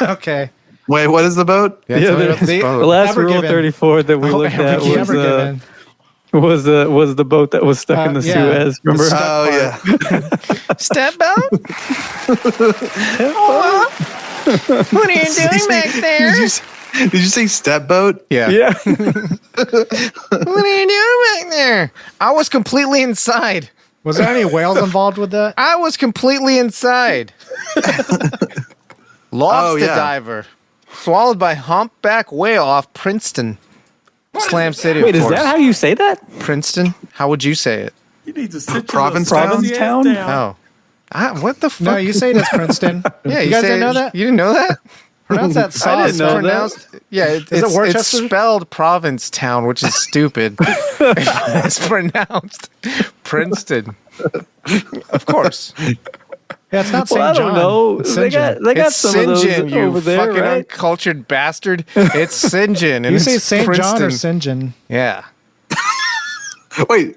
Okay. Wait, what is the boat? Yeah, tell me about this the- boat. The last Ever Rule Given. 34 that we looked at Given. was the boat that was stuck in the yeah. Suez. Remember? Oh yeah. Step boat? What are you doing back there? Did you say step boat? Yeah. Yeah. What are you doing back there? I was completely inside. Was there any whales involved with that? I was completely inside. Lobster yeah. diver. Swallowed by humpback whale off Princeton. Slam City, Wait, of is course. that how you say that? Princeton? How would you say it? You need to sit Provincetown? Provincetown? Provincetown? Oh. What the fuck? No, you say it as Princeton. yeah, you guys say didn't know it- that? You didn't know that? Pronounce that I sauce. didn't know that. Pronounced, yeah, it it's Worcester? spelled Provincetown, which is stupid. It's pronounced Princeton. Of course. Hey, Yeah, it's not Well, St. I John. don't know. It's They St. got It's some St. of John, those you over there, fucking right? uncultured bastard. It's St. John. You say St. John or St. John? Yeah. Wait,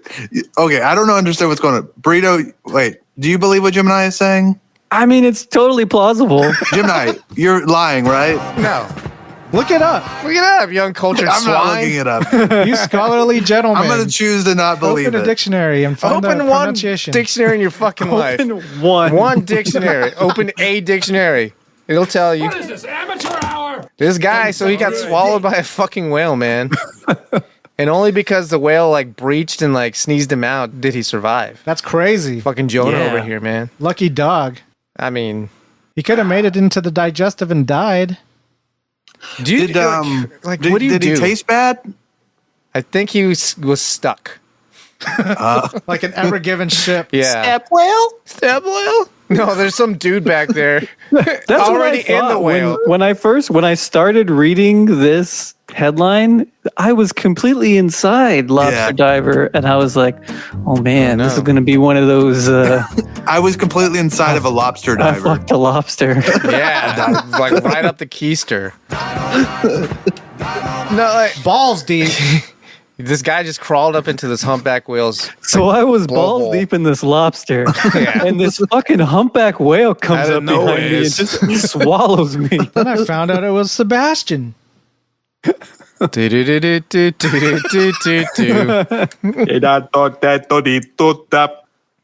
okay, I don't understand what's going on. Burrito, wait, do you believe what Gemini is saying? I mean, it's totally plausible. Gemini, you're lying, right? No. Look it up. Look it up, you uncultured I'm swine. not looking it up. You scholarly gentleman. I'm going to choose to not believe Open a it. dictionary and find the Open one pronunciation. dictionary in your fucking life. Open one. One dictionary. Open a dictionary. It'll tell you. What is this, amateur hour? This guy, so he got swallowed by a fucking whale, man. And only because the whale like breached and like sneezed him out did he survive. That's crazy. Fucking Jonah Yeah. over here, man. Lucky dog. I mean, He could have made it into the digestive and died. do you Did, like did, what do you did do? he taste bad? I think he was stuck. Like an ever given ship. Yeah. Well, Step whale? No, there's some dude back there. That's already what I in the thought whale. when I started reading this headline, I was completely inside Lobster Yeah. Diver, and I was like, "Oh man, this is going to be one of those." I was completely inside of a lobster I diver. fucked a lobster. Yeah, like right up the keister. No, like, Balls deep. this guy just crawled up into this humpback whale's. So I was balls blowhole. deep in this lobster, Yeah. and this fucking humpback whale comes Out of up behind me and nowheres. just swallows me. Then I found out it was Sebastian.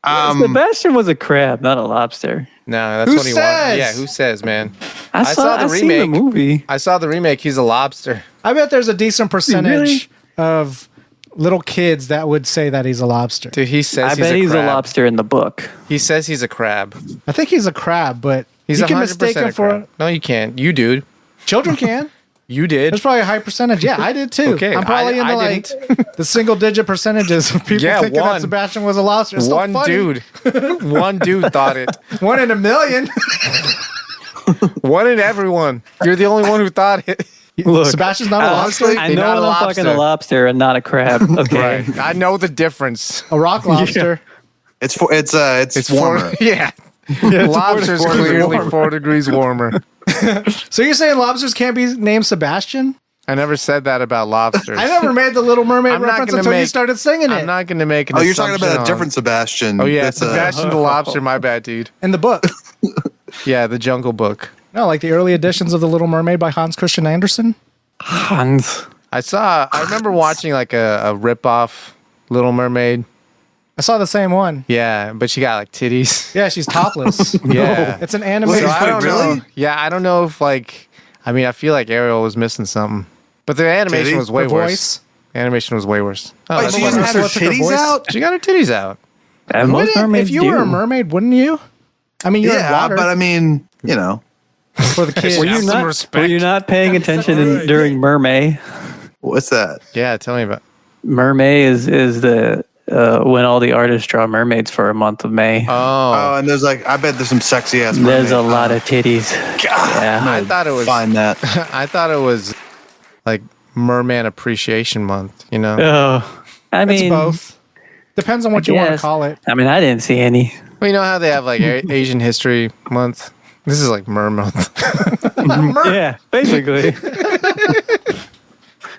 Sebastian was a crab, not a lobster. No, that's Who what he wanted. says? Yeah, who says, man? I saw the seen the remake. movie. I saw the remake. He's a lobster. I bet there's a decent percentage Really? of little kids that would say that he's a lobster. Dude, he says I he's bet a he's crab. a lobster in the book. He says he's a crab. I think he's a crab, but He's you 100% can mistake him a for crab. No, you can't. You dude. children can. You did. There's probably a high percentage. Yeah, I did too. Okay, I'm probably in the I like didn't. the single digit percentages of people Yeah, thinking one. that Sebastian was a lobster. It's still One funny. dude. One dude thought it. 1 in a million. One in everyone. You're the only one who thought it. Look, Sebastian's not a lobster. honestly- I You're know not a I'm fucking a lobster. lobster and not a crab. Okay. Right. I know the difference. A rock lobster. It's warmer. Yeah. Lobster's 4 degrees clearly warmer. 4 degrees warmer. So you're saying lobsters can't be named Sebastian? I never said that about lobsters. I never made the Little Mermaid I'm not reference gonna until you make- started singing it I'm not going to make an Oh, you're talking about assumption a on- different Sebastian. Oh, yeah. That's Sebastian the Lobster. My bad, dude. in the book. Yeah, the Jungle Book. No, like the early editions of The Little Mermaid by Hans Christian Andersen. Hans. I remember watching like a rip-off Little Mermaid. I saw the same one. Yeah, but she got like titties. Yeah, she's topless. Yeah. It's an animated. So I don't really? know. Yeah, I don't know if like, I mean, I feel like Ariel was missing something, but the animation Titties? was way The worse. voice. The animation was way worse. Oh, Wait, that's she why- doesn't have her What took her titties voice? out? she got her titties out. And most Wouldn't- mermaids if you do. were a mermaid, wouldn't you? I mean, you're in Yeah, water but I mean, you know. for the kids. Were you Have some not? respect. Were you not paying attention during Mermay? What's that? Yeah, tell me about. Mermay is the when all the artists draw mermaids for a month of May. Oh, and there's like, I bet there's some sexy ass. There's a mermaid. lot of titties. Yeah. I thought it was. Find that. I thought it was like Merman Appreciation Month. You know. Oh, I It's mean, both. Depends on what you want to Yes. call it. I mean, I didn't see any. Well, you know how they have like Asian History Month. This is like Mer Month. Yeah, basically,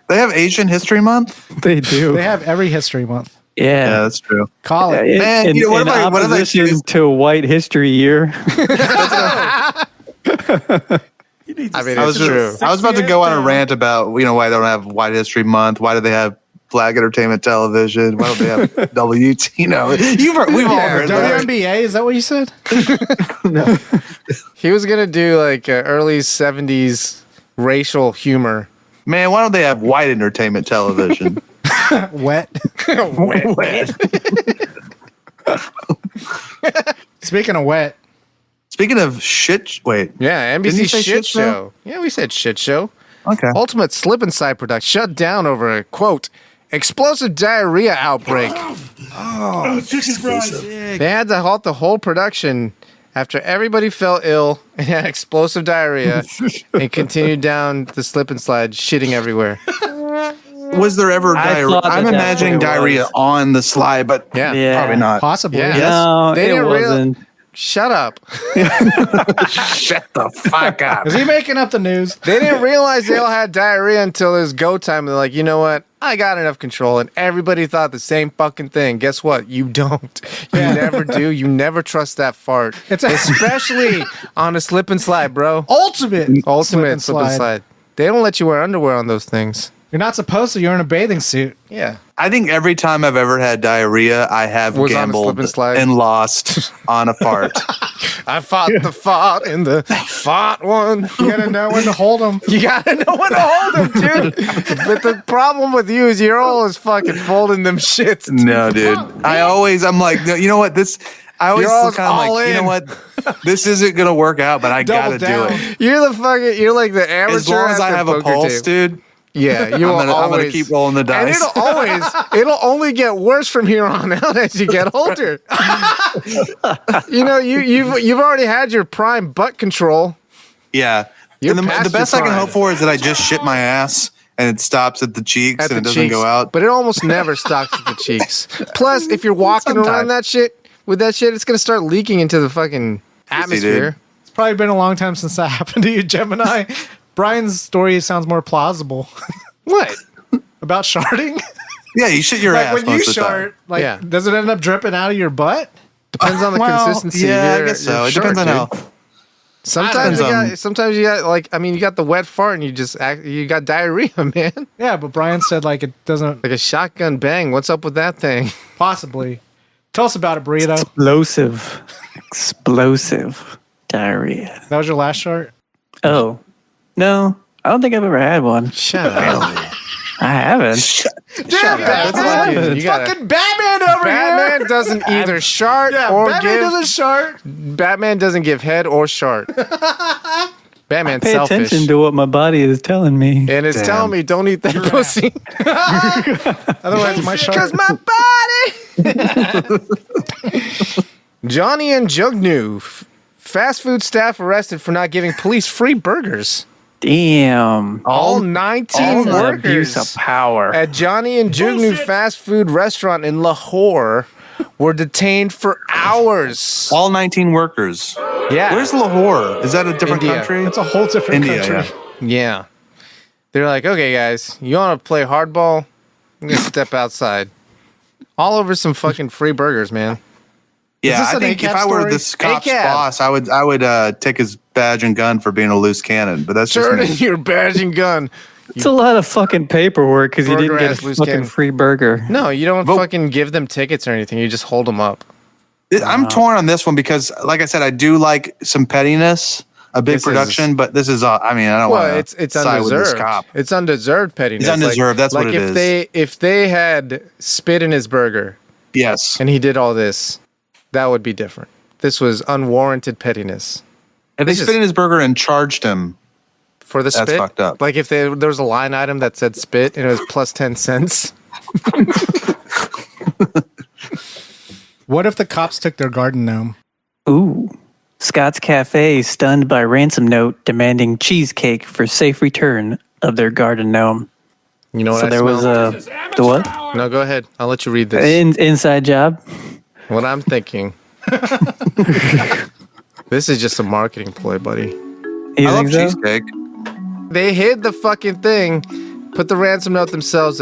They have Asian History Month? they do. They have every history month. Yeah, Yeah. that's true. Call it. In, Man, in, you know, what in if I- what if I opposition choose- to White History Year. I mean, I was it's true. I was about to go on a rant about, you know, why they don't have White History Month. Why do they have Black Entertainment Television? Why don't they have WT? You know, we've all heard that. WNBA, is that what you said? He was gonna do like early '70s racial humor. Man, why don't they have White Entertainment Television? Wet. Speaking of wet, Speaking of shit, wait. Yeah, Didn't you NBC say shit shit show? show. Yeah, we said shit show. Okay. Ultimate Slip and Slide production shut down over a quote explosive diarrhea outbreak. Chicken fries. They had to halt the whole production after everybody fell ill and had explosive diarrhea and continued down the slip and slide, shitting everywhere. Was there ever I diarrhea? thought that I'm that's imagining what it diarrhea was. on the slide, but Yeah. Yeah. probably not. possibly. Yeah. Yes. No, They it didn't wasn't. Shut up. Shut the fuck up. Is he making up the news? They didn't realize they all had diarrhea until it was go time. They're like, you know what? I got enough control. And everybody thought the same fucking thing. Guess what? You don't. You never do. You never trust that fart. Especially on a slip and slide, bro. Ultimate slip and slide. They don't let you wear underwear on those things. You're not supposed to. You're in a bathing suit. Yeah. I think every time I've ever had diarrhea, I have gambled and lost on a fart. I fought the fart in the fart one. You gotta know when to hold them. You gotta know when to hold them, dude. But the problem with you is you're always fucking folding them shits. No, dude. I'm like, no, you know what? I always kind of like, you know what? This isn't gonna work out, but I gotta do it. You're like the amateur. As long as I have a pulse, dude. Yeah, I'm gonna keep rolling the dice. And it'll only get worse from here on out as you get older. You've already had your prime butt control. Yeah. And the best I can hope for is that I just shit my ass and it stops at the cheeks and it doesn't go out. But it almost never stops at the cheeks. Plus, if you're walking around with that shit, it's gonna start leaking into the fucking atmosphere. It's probably been a long time since that happened to you, Gemini. Brian's story sounds more plausible. What? About sharding? Yeah, you shit your ass. When you shart, does it end up dripping out of your butt? Depends on the consistency. Yeah, I guess so. It depends on how. Sometimes you got you got the wet fart and you got diarrhea, man. Yeah, but Brian said it doesn't like a shotgun bang. What's up with that thing? Possibly. Tell us about it, Burrito. Explosive diarrhea. That was your last shart? Oh. No, I don't think I've ever had one. Shut up. I haven't. Damn, Batman! Fucking Batman over here! Batman doesn't either shart or Batman doesn't shart. Batman doesn't give head or shart. Batman's Pay selfish. attention to what my body is telling me. And it's telling me don't eat that pussy. Otherwise, my shart. Because my body! Johnny and Jugnu. Fast food staff arrested for not giving police free burgers. Damn. All 19 workers abuse of power at Johnny and Jugnu fast food restaurant in Lahore were detained for hours. All 19 workers. Yeah. Where's Lahore? Is that a different country? It's a whole different country. Yeah. They're like, okay, guys, you want to play hardball? I'm going to step outside. All over some fucking free burgers, man. Yeah, I think if I were this cop's boss, I would take his badge and gun for being a loose cannon. But that's turn just in your badge and gun. It's a lot of fucking paperwork because you didn't get a fucking free burger. No, you don't fucking give them tickets or anything. You just hold them up. I'm torn on this one because, like I said, I do like some pettiness, a big production, but this is all. I mean, I don't want to side with this cop. It's undeserved pettiness. It's undeserved. That's what it is. If they had spit in his burger, yes, and he did all this, that would be different. This was unwarranted pettiness. If they spit in his burger and charged him for the spit, that's fucked up. Like if there was a line item that said spit and it was plus 10 cents. What if the cops took their garden gnome? Ooh. Scott's Cafe stunned by ransom note demanding cheesecake for safe return of their garden gnome. You know what so I there smell? Was the what? No, go ahead. I'll let you read this. Inside job. What I'm thinking. This is just a marketing ploy, buddy. I love cheesecake. They hid the fucking thing, put the ransom note themselves,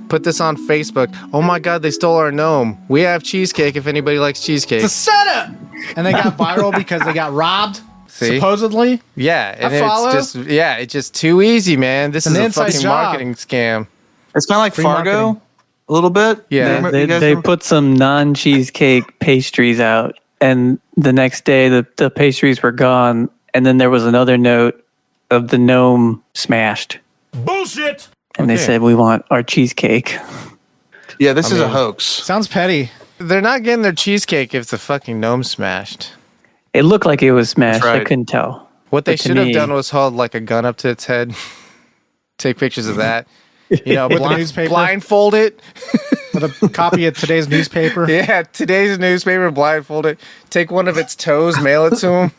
put this on Facebook. Oh my God, they stole our gnome. We have cheesecake if anybody likes cheesecake. It's a setup! And they got viral because they got robbed, See? supposedly. Yeah, and it's just too easy, man. This is a fucking marketing scam. It's kind of like Fargo. Marketing. A little bit. Yeah. They put some non-cheesecake pastries out, and the next day the pastries were gone, and then there was another note of the gnome smashed. Bullshit! And they said, we want our cheesecake. Yeah, this is a hoax. Sounds petty. They're not getting their cheesecake if the fucking gnome smashed. It looked like it was smashed. Right. I couldn't tell. What they should have done was hold like a gun up to its head, take pictures of that. You know, With the newspaper? blindfold it. With a copy of today's newspaper. Yeah, today's newspaper, blindfold it. Take one of its toes, mail it to him.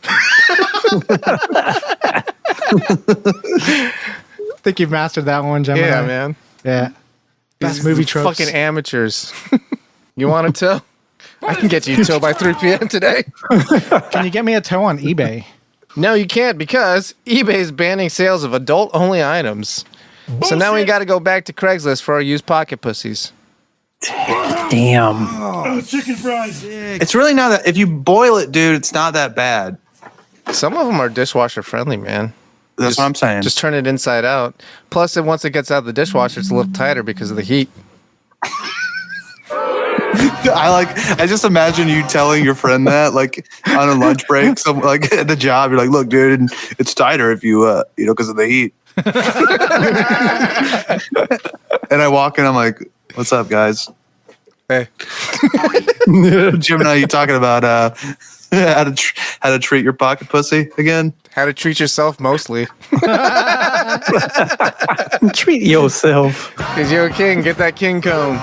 I think you've mastered that one, Gemini. Yeah, man. Yeah. Best These movie tropes. Fucking amateurs. You want to tell? I can get you a toe by 3 p.m. today. Can you get me a toe on eBay? No, you can't because eBay is banning sales of adult-only items. So now we got to go back to Craigslist for our used pocket pussies. Damn. Oh, chicken fries. It's really not that. If you boil it, dude, it's not that bad. Some of them are dishwasher friendly, man. That's what I'm saying. Just turn it inside out. Plus, once it gets out of the dishwasher, it's a little tighter because of the heat. I just imagine you telling your friend that, like on a lunch break, like at the job, you're like, "Look, dude, it's tighter if you, because of the heat." And I walk in, I'm like, "What's up, guys?" Hey, Jim and I, you talking about how to treat your pocket pussy again? how to treat yourself mostly. Treat yourself. Because you're a king. Get that king cone.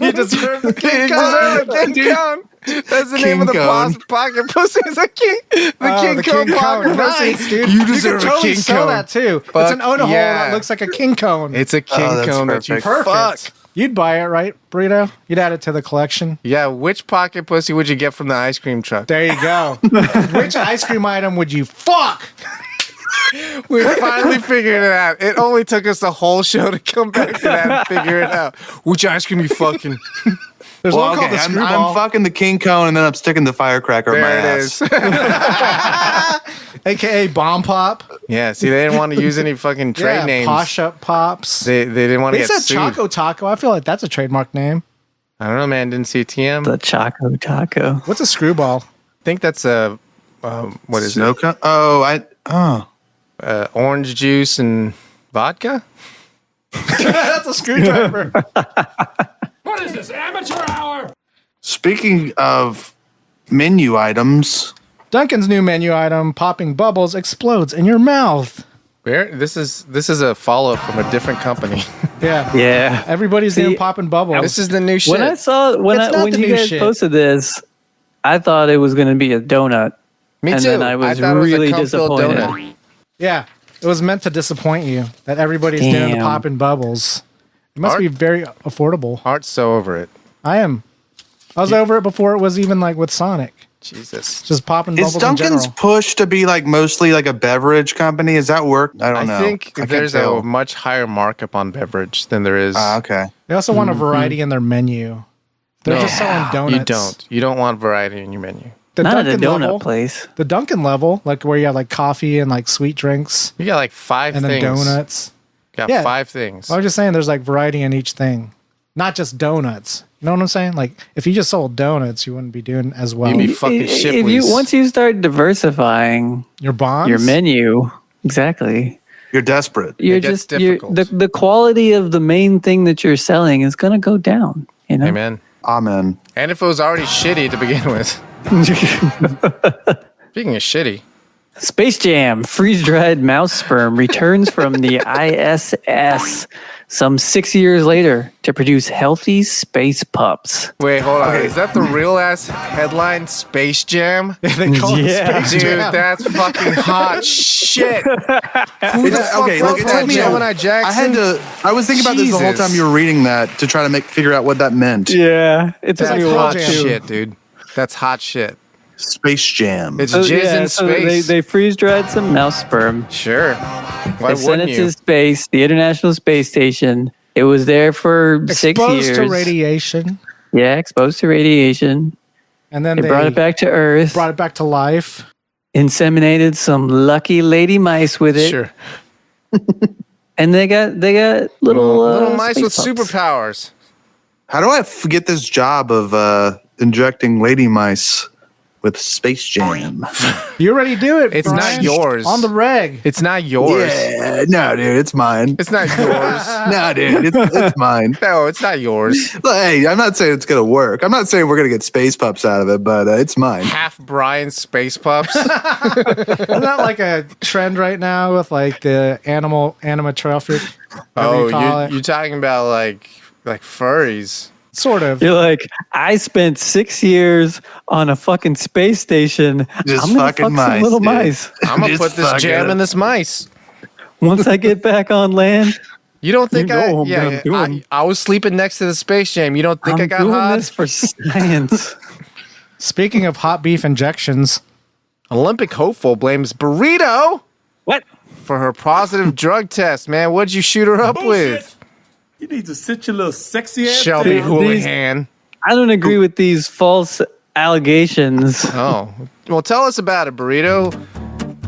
You deserve the You king deserve a king cone. That's the name of the King cone. pocket pussy. Is a king. The king cone pocket pussy. Nice, dude. You deserve can a totally king sell cone. that too. Fuck It's an Oda hole yeah. that looks like a king cone. It's a king that's cone that you perfect. fuck. You'd buy it, right, Burrito? You'd add it to the collection. Yeah, which pocket pussy would you get from the ice cream truck? There you go. Which ice cream item would you fuck? We finally figured it out. It only took us the whole show to come back to that and figure it out. Which ice cream you fucking? There's Well, one called okay, the I'm screwball, fucking the king cone, and then I'm sticking the firecracker in my There it ass. is. aka bomb pop. Yeah, see, they didn't want to use any fucking trade names. Posh up pops. They didn't want to They get said sued. Choco Taco. I feel like that's a trademark name. I don't know, man. Didn't see a TM. The Choco Taco. What's a screwball? I think that's a what is Snow cone? Oh, orange juice and vodka. That's a screwdriver. What is this, amateur hour? Speaking of menu items, Duncan's new menu item, popping bubbles, explodes in your mouth. Where this is a follow up from a different company. Yeah. Yeah. Everybody's See, doing popping bubbles. This is the new shit. When I saw when It's not the you new guys shit. posted this, I thought it was going to be a donut. Me and too. then I was thought it really a cum-filled disappointed. donut. Yeah. It was meant to disappoint you that everybody's doing the Damn. popping bubbles. It must Art- be very affordable. Art's so over it. I am. I was over it before it was even like with Sonic. Jesus. Just popping is bubbles in Dunkin's general. push to be like mostly like a beverage company? Is that work? I don't know. I think can't there's tell. a much higher markup on beverage than there is. Okay. They also want a variety in their menu. They're just selling donuts. You don't. You don't want variety in your menu. The Not at a Dunkin' donut level, place. the Dunkin' level, like where you have like coffee and like sweet drinks You got like five and then things. donuts. Got Yeah. 5 things. I was just saying there's like variety in each thing. Not just donuts. You know what I'm saying? Like if you just sold donuts, you wouldn't be doing as well. You'd be fucking If Shipley's. you once you start diversifying Your bonds? your menu, exactly. You're desperate. You're gets just you're, difficult. the quality of the main thing that you're selling is going to go down. You know. Amen. Amen. And if it was already shitty to begin with. Speaking of shitty, Space Jam freeze-dried mouse sperm returns from the ISS some 6 years later to produce healthy space pups. wait, hold on. Is that the real ass headline? Space Jam? They call Yeah. it Space Dude, Jam. that's fucking hot shit. Who the fuck Okay, wrote look, it that, took me. Gemini Jackson? I was thinking about this the whole Jesus. time you were reading that to try to figure out what that meant. Yeah, it's That's like hot Pearl Jam. shit, dude. That's hot shit. Space Jam. It's jizz in so space. they freeze-dried some mouse sperm. Sure. Why They sent wouldn't it you? to space, the International Space Station. It was there for 6 Exposed years. to radiation. Yeah, exposed to radiation. And then They brought it back to Earth. Brought it back to life. Inseminated some lucky lady mice with it, Sure. and they got little mice with space pups. superpowers. How do I get this job of injecting lady mice with Space Jam? You already do it. It's Brian. not yours. On the reg. It's not yours. Yeah, no, dude, it's mine. It's not yours. No, dude, it's mine. No, it's not yours. Hey, I'm not saying it's gonna work. I'm not saying we're gonna get space pups out of it, but it's mine. Half Brian Space Pups. Isn't that like a trend right now with like the animatronic? Oh, call it? you're talking about like furries. Sort of. You're like, I spent 6 years on a fucking space station. Just I'm gonna fucking fuck mice, some little dude. mice. I'm gonna Just put this fuck jam it. in this mice. Once I get back on land, You don't think doing. I was sleeping next to the Space Jam. You don't think I got doing hot? this for science. Speaking of hot beef injections, Olympic hopeful blames Burrito What? for her positive drug test. Man, what'd you shoot her up with? You need to sit your little sexy ass Shelby down. Houlihan. I don't agree with these false allegations. Oh, well, tell us about it, Burrito.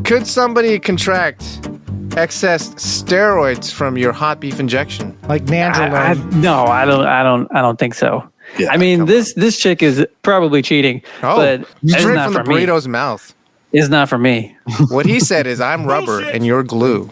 Could somebody contract excess steroids from your hot beef injection? like Nandrolone. No, I don't think so. Yeah, I mean, this chick is probably cheating, but it's straight not from the for me. burrito's mouth. It's not for me. What he said is, I'm rubber and you're glue.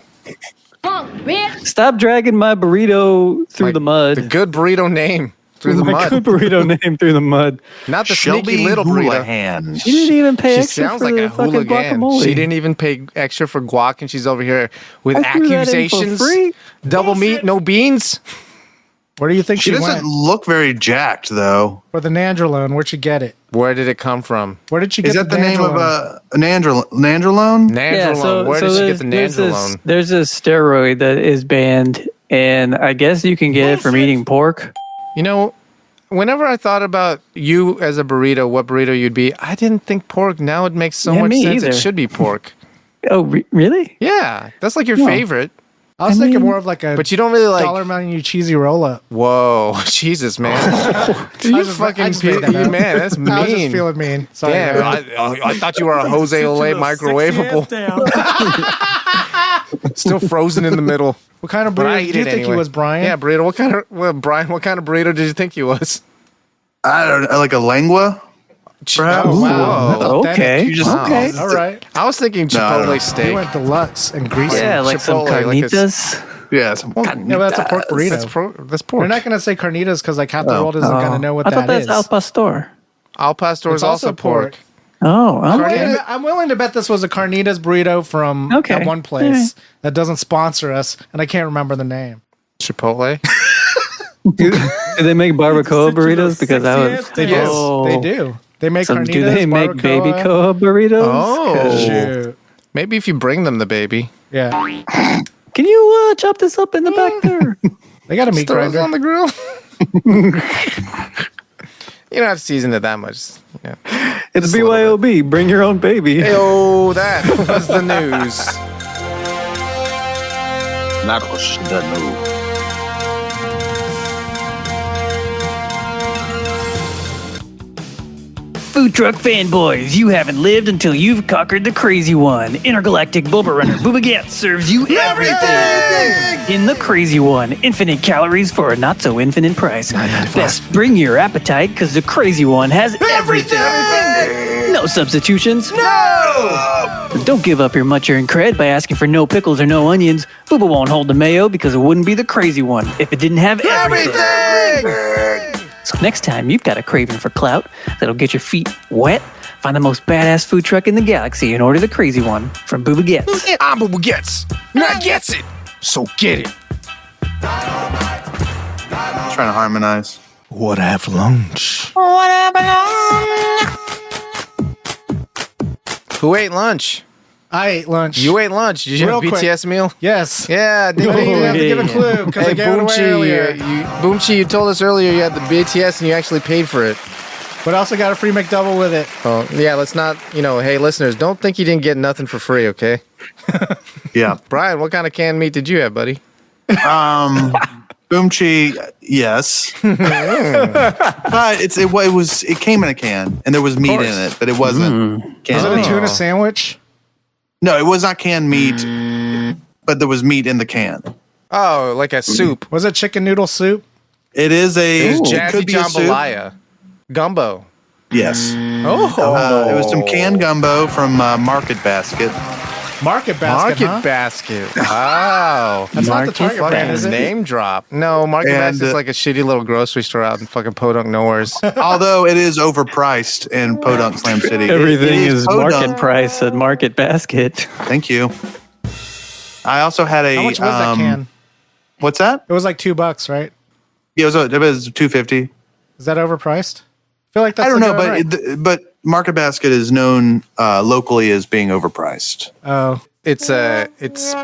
Stop dragging my burrito through the mud. The good burrito name through the my mud. good burrito name through the mud. Not the Shelby sneaky little burrito. Houlihan. She didn't even pay She extra sounds for like the a fucking hooligan. guacamole. She didn't even pay extra for guac, and she's over here with I threw that in for accusations. free. Double meat, no beans. Where do you think She she doesn't went look very jacked, though. for the Nandrolone? Where'd she get it? Where did it come from? Where did she get Is that the name of Nandrolone? Nandrolone? Nandrolone. Where did she get the Nandrolone? There's a steroid that is banned, and I guess you can get it from eating pork. You know, whenever I thought about you as a burrito, what burrito you'd be, I didn't think pork. Now it makes so Yeah, much me sense. either. It should be pork. Oh, really? Yeah, that's like your No. favorite. I was thinking more of like a But you don't really like. dollar menu cheesy roll up. Whoa, Jesus, man! you I fucking just made that you up. man. That's mean. I was just feeling mean. Sorry. Damn, man. I thought you were a Jose Olay microwavable, still frozen in the middle. What kind of But I burrito eat do you it think anyway. he was, Brian? Yeah, burrito. Brian? What kind of burrito did you think he was? I don't know, like a lengua? Perhaps? Oh, wow. Whoa. That's Okay. authentic. You just- Okay. All right. I was thinking No, I don't Chipotle know. He steak. went deluxe and greasy. Yeah, like some Chipotle, like a- carnitas. Yeah, some Yeah, but that's a pork burrito. That's pork. We're not going to say carnitas because like half the Oh. world isn't going to know what I thought that is. that's al pastor. Al pastor It's is also pork. Oh, okay. Carnita- I'm willing to bet this was a carnitas burrito from Okay. that one place that doesn't sponsor us, and I can't remember the name. Chipotle. Do they make barbacoa burritos? Because I was. They do. Yes. They do. They make So carnitas. do they make barbacoa. baby coa burritos? Oh. Shoot. Maybe if you bring them the baby. Yeah. Can you chop this up in the back there? They got a meat Throw it grinder. on the grill. You don't have to season it that much. Yeah. It's Just a little BYOB. Bring your own baby. Oh, that was the news. Narcos, the new. Food truck fanboys, you haven't lived until you've conquered the crazy one. Intergalactic Boba Runner Boobagat serves you everything! In the crazy one, infinite calories for a not so infinite price. Best bring your appetite, because the crazy one has everything! No substitutions. No! Don't give up your much-earned cred by asking for no pickles or no onions. Booba won't hold the mayo because it wouldn't be the crazy one if it didn't have everything! So next time you've got a craving for clout that'll get your feet wet, find the most badass food truck in the galaxy and order the crazy one from Booba Gets. I'm Booba Gets. Not gets it. So get it. Trying to harmonize. What have lunch? Who ate lunch? I ate lunch. You ate lunch. Did you have a Real quick. BTS meal? Yes. Yeah, I didn't even have to give a clue because I Hey, gave it away earlier. Boomchi, you told us earlier you had the BTS and you actually paid for it. But I also got a free McDouble with it. Oh, yeah, let's not, hey, listeners, don't think you didn't get nothing for free, okay? Yeah. Brian, what kind of canned meat did you have, buddy? Boomchi, yes. But it came in a can and there was meat in it, but it wasn't Was canned it a meat. tuna sandwich? No, it was not canned meat, but there was meat in the can. Oh, like a soup. Was it chicken noodle soup? It is a It was it Jazzy could be a soup. Jambalaya. Gumbo. Yes. Oh. It was some canned gumbo from Market Basket. Market basket, Market huh? Basket. Wow. That's not the Target brand, Fucking is it? name drop. No, Market And, Basket's like a shitty little grocery store out in fucking Podunk Nowheres. Although it is overpriced in Podunk Slam City. Everything It is Podunk. market price at Market Basket. Thank you. I also had a. How much was that can? What's that? It was like $2, right? Yeah, it was $2.50. Is that overpriced? I feel like that's I don't know, right. but Market Basket is known locally as being overpriced. Oh, It's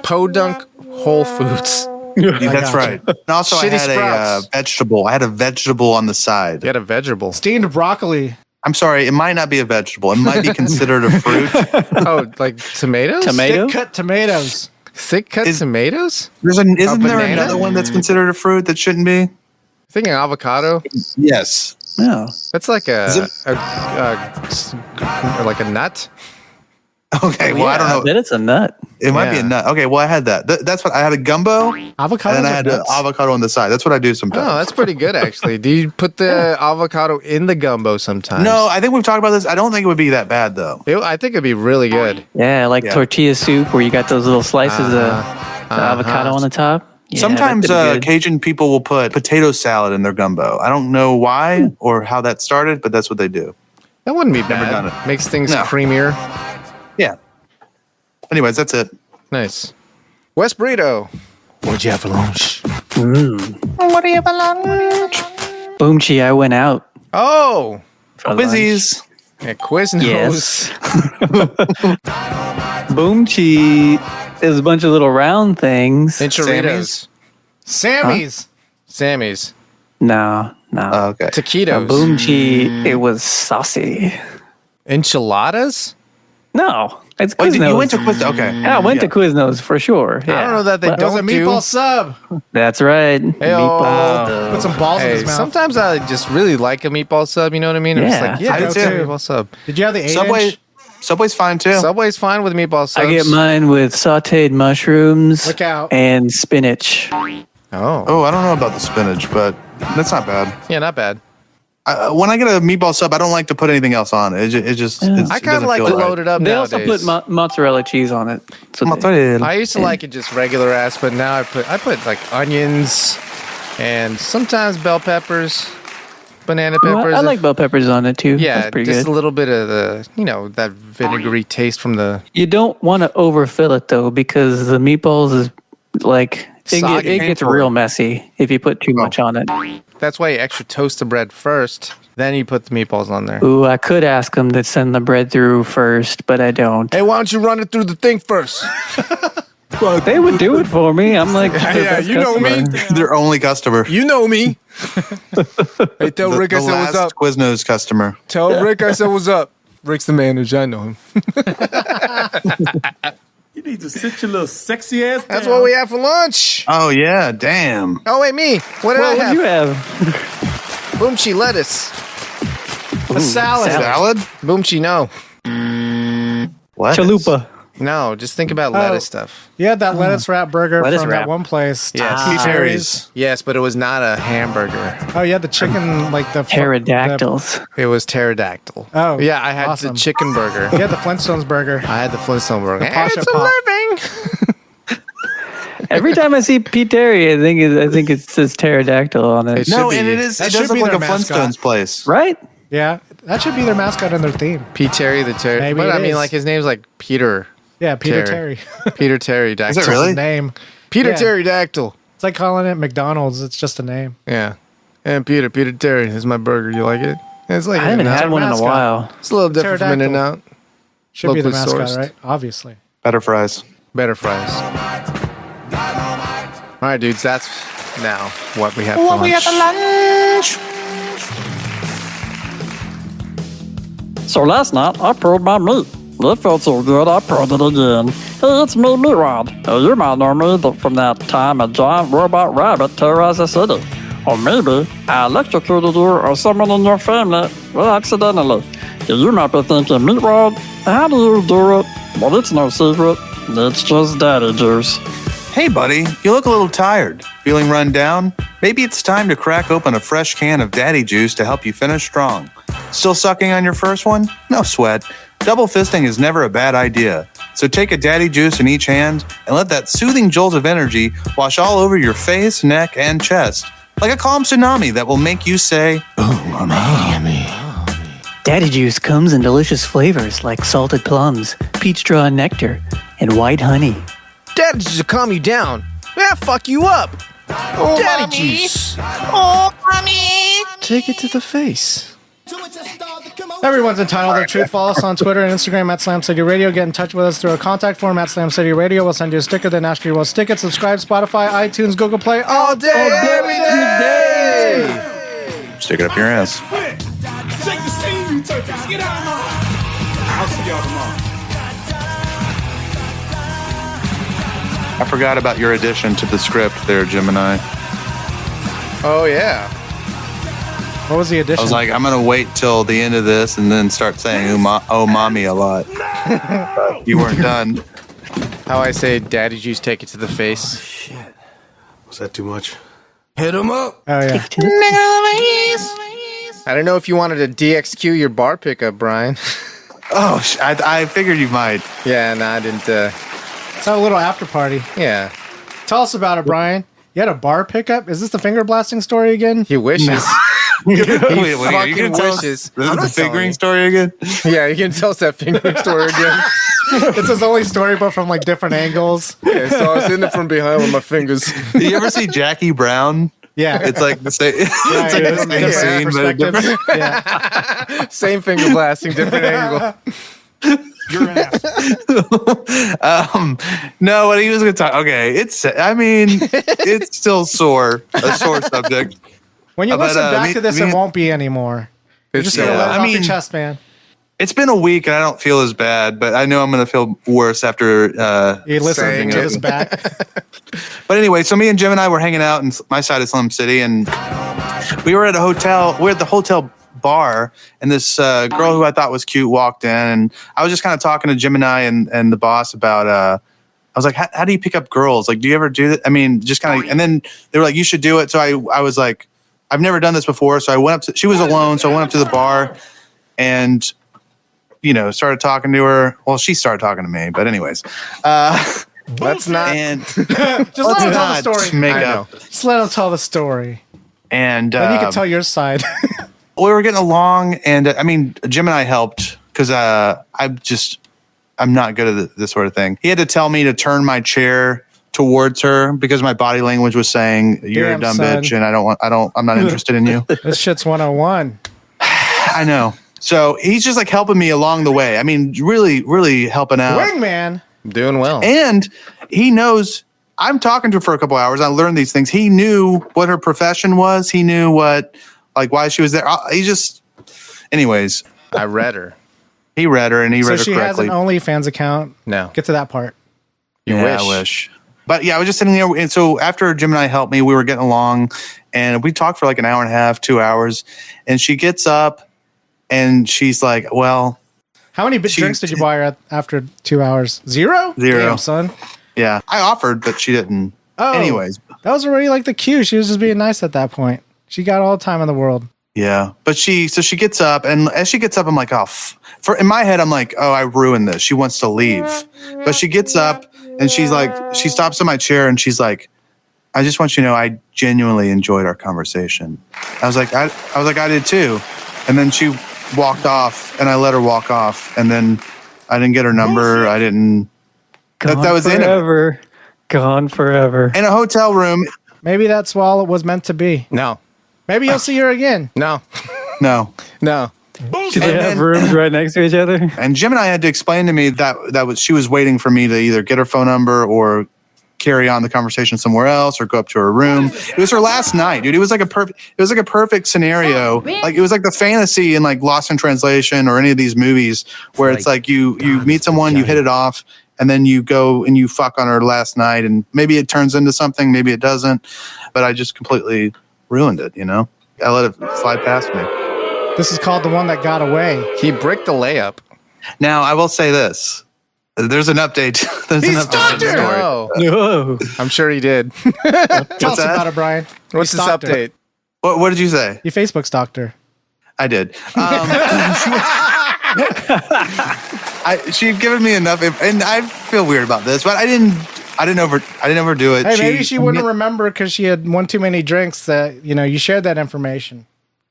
Podunk Whole Foods. That's right. And also, I Shitty had a sprouts. vegetable. I had a vegetable on the side. You had a vegetable. Steamed broccoli. I'm sorry, it might not be a vegetable. It might be considered a fruit. Oh, like tomatoes? Tomato? Thick cut tomatoes. Thick cut tomatoes? Isn't there banana? another one that's considered a fruit that shouldn't be? Thinking avocado? Yes. No. That's like like a nut. Okay, well, I don't know. Then it's a nut. It might be Yeah. a nut. Okay, well, I had that. That's what I had, a gumbo, and Avocados then I are had nuts. avocado on the side. That's what I do sometimes. Oh, that's pretty good, actually. Do you put the avocado in the gumbo sometimes? No, I think we've talked about this. I don't think it would be that bad, though. I think it'd be really good. Yeah, like Yeah. tortilla soup where you got those little slices of the avocado on the top. Yeah, Sometimes that'd be good. Cajun people will put potato salad in their gumbo. I don't know why or how that started, but that's what they do. That wouldn't be Never bad. done it. Makes things No. creamier. Yeah. Anyways, that's it. Nice. West Burrito. What'd you have for lunch? Boomchi, I went out. Oh, for lunch. Quizzies. yeah, Quiznos. Yes. Boomchi is a bunch of little round things. Enchiladas. Sammy's. Sammy's. No. Oh, okay. Taquitos. Boomchi, it was saucy. Enchiladas? No, it's Wait, Quiznos. you went to Quiznos? Okay. Yeah, I went to Quiznos for sure. Yeah. I don't know that they That was a don't meatball do. sub. That's right. Hey-oh. Put some balls in Hey, his mouth. sometimes I just really like a meatball sub. You know what I mean? I'm just Yeah. like, yeah, I do that's too. a meatball sub. Did you have the 8 Subway. inch? Subway's fine too. Subway's fine with meatball subs. I get mine with sauteed mushrooms Look out. and spinach. Oh, Oh, I don't know about the spinach, but that's not bad. yeah, not bad. When I get a meatball sub, I don't like to put anything else on it. It just. I kind of like to load it up They nowadays. also put mozzarella cheese on it. So I used to like it just regular ass, but now I put like onions and sometimes bell peppers, banana peppers. I like bell peppers on it too. Yeah, That's pretty just good. a little bit of the, that vinegary taste from the. You don't want to overfill it though, because the meatballs is like Soggy. it gets real messy if you put too much on it. That's why you extra toast the bread first, then you put the meatballs on there. Ooh, I could ask them to send the bread through first, but I don't. Hey, why don't you run it through the thing first? They would do it for me. I'm like, Yeah, their best you know me. customer. Their only customer. You know me. Hey, tell Rick I the said what's last up. Quiznos customer. Tell Rick I said what's up. Rick's the manager. I know him. You need to sit your little sexy ass down. That's what we have for lunch. Oh yeah, damn. Oh, wait, me. What did Well, I what have? do you have? Boomchi lettuce. A salad. Salad? Boomchi, no. What? Chalupa. No, just think about lettuce stuff. You had that lettuce wrap burger Lettuce from wrap. that one place. Yes. Terry's. Yes, but it was not a hamburger. Oh, you had the chicken, like the Pterodactyls. It was pterodactyl. Oh, Yeah, I had awesome. the chicken burger. You had the Flintstones burger. I had the Flintstone burger. Pasha It's a Pop. living. Every time I see Pete Terry, I think it says pterodactyl on it. It No, should and be. it is. That It should does look be like a their mascot. Flintstones place. Right? Yeah, that should be their mascot and their theme. Pete Terry the Terry. Maybe But it I mean, is. like his name's like Peter. Yeah, Peter Terry. Peter Pterodactyl. Is it really? His name. Peter Yeah. Pterodactyl. It's like calling it McDonald's. It's just a name. Yeah. And Peter Terry. This is my burger. You like it? It's like I haven't In-N-Out. had one in a mascot. while. It's a little different from Pterodactyl. In-N-Out. Should be the Locally mascot, sourced. right? Obviously. Better fries. Better fries. All right, dudes. That's now what we have for lunch. So last night, I pulled my meat. It felt so good, I pulled it again. Hey, it's me, Meatwad. You might know me from that time a giant robot rabbit terrorized the city. Or maybe I electrocuted you or someone in your family accidentally. You might be thinking, Meatwad, how do you do it? Well, it's no secret. It's just daddy juice. Hey, buddy, you look a little tired. Feeling run down? Maybe it's time to crack open a fresh can of daddy juice to help you finish strong. Still sucking on your first one? No sweat. Double fisting is never a bad idea. So take a daddy juice in each hand and let that soothing jolt of energy wash all over your face, neck, and chest. Like a calm tsunami that will make you say, Daddy juice comes in delicious flavors like salted plums, peach straw and nectar, and white honey. Daddy juice will calm you down. Yeah, fuck you up. Daddy juice. Oh, mommy. Take it to the face. Everyone's entitled to truth. Follow us on Twitter and Instagram at Slam City Radio. Get in touch with us through a contact form at Slam City Radio. We'll send you a sticker, then ask you to stick it. Subscribe, Spotify, iTunes, Google Play, all day, every day. Stick it up your ass. Shake the scene, you turkeys. Get out. I'll see y'all tomorrow. I forgot about your addition to the script there, Gemini. Oh, yeah. What was the addition? I was like, I'm going to wait till the end of this and then start saying, oh, mommy a lot. But you weren't done. How I say, Daddy Juice, take it to the face. Shit. Was that too much? Hit him up. Oh, yeah. I don't know if you wanted to DXQ your bar pickup, Brian. Oh, I figured you might. Yeah, no, I didn't. Let's have a little after party. Yeah. Tell us about it, Brian. You had a bar pickup? Is this the finger blasting story again? He wishes. Wait, He are you fucking gonna tell us wishes. the fingering story again? Yeah, you can tell us that fingering story again. It's his only story, but from like different angles. Yeah, so I was hitting it from behind with my fingers. Did you ever see Jackie Brown? Yeah. It's like the same, it's like the same scene, but a different. Yeah. Same finger blasting, different angle. You're an ass. No, what he was going to talk. Okay, it's still a sore subject. When you But, listen back me- to this, me- it won't be anymore. You're just gonna Yeah. let it I off mean- your chest, man. It's been a week and I don't feel as bad, but I know I'm going to feel worse after. You listen saying to it. this back. But anyway, so me and Jim and I were hanging out in my side of Slum City, and we were at a hotel. We're at the hotel bar, and this girl who I thought was cute walked in, and I was just kind of talking to Jim and I and the boss about. I was like, how do you pick up girls? Like, do you ever do that? I mean, just kind of. And then they were like, you should do it. So I was like, I've never done this before. So I went up to. She was alone, so I went up to the bar, and started talking to her. Well, she started talking to me, but anyways. Let's not. And Just let him tell the not story. make I up. know. Just let him tell the story. And Then you can tell your side. we were getting along, and Jim and I helped because I'm not good at this sort of thing. He had to tell me to turn my chair towards her because my body language was saying, "You're Damn, a dumb son. bitch," and I'm not interested in you. This shit's 101. I know. So he's just like helping me along the way. I mean, really, really helping out. Wingman. Doing well. And he knows I'm talking to her for a couple hours. I learned these things. He knew what her profession was. He knew why she was there. Anyways, I read her. he read her and he So read her she has correctly. an OnlyFans account. No. Get to that part. I wish. But yeah, I was just sitting there. And so after Jim and I helped me, we were getting along and we talked for like an hour and a half, 2 hours. And she gets up and she's like, well, How many drinks did you buy her after 2 hours? Zero? Damn, son. yeah, I offered, but she didn't. Oh. Anyways. That was already like the cue. She was just being nice at that point. She got all the time in the world. Yeah. But she gets up and as she gets up, I'm like, in my head, I'm like, oh, I ruined this. She wants to leave. But she gets up and she's like, she stops in my chair and she's like, I just want you to know I genuinely enjoyed our conversation. I was like, I did too. And then she walked off and I let her walk off. And then I didn't get her number. I didn't. That was forever. Gone forever. In a hotel room. Maybe that's all it was meant to be. No. Maybe you'll see her again. No. No. No. Do they have rooms right next to each other? And Jim and I had to explain to me that she was waiting for me to either get her phone number or carry on the conversation somewhere else or go up to her room. It was her last night, dude. It was like a perfect scenario. Like it was like the fantasy in like Lost in Translation or any of these movies where it's like you meet someone, you hit it off, and then you go and you fuck on her last night, and maybe it turns into something, maybe it doesn't. But I just completely ruined it, I let it slide past me. This is called The One That Got Away. He bricked the layup. Now I will say this. There's an update. There's an update to the story. No. No. I'm sure he did. Tell us that? about it, Brian. What's You this stalked her. update? What did you say? You Facebook stalked her. I did. She had given me enough, and I feel weird about this, but I didn't overdo it. Hey, maybe she wouldn't remember because she had one too many drinks that, you shared that information.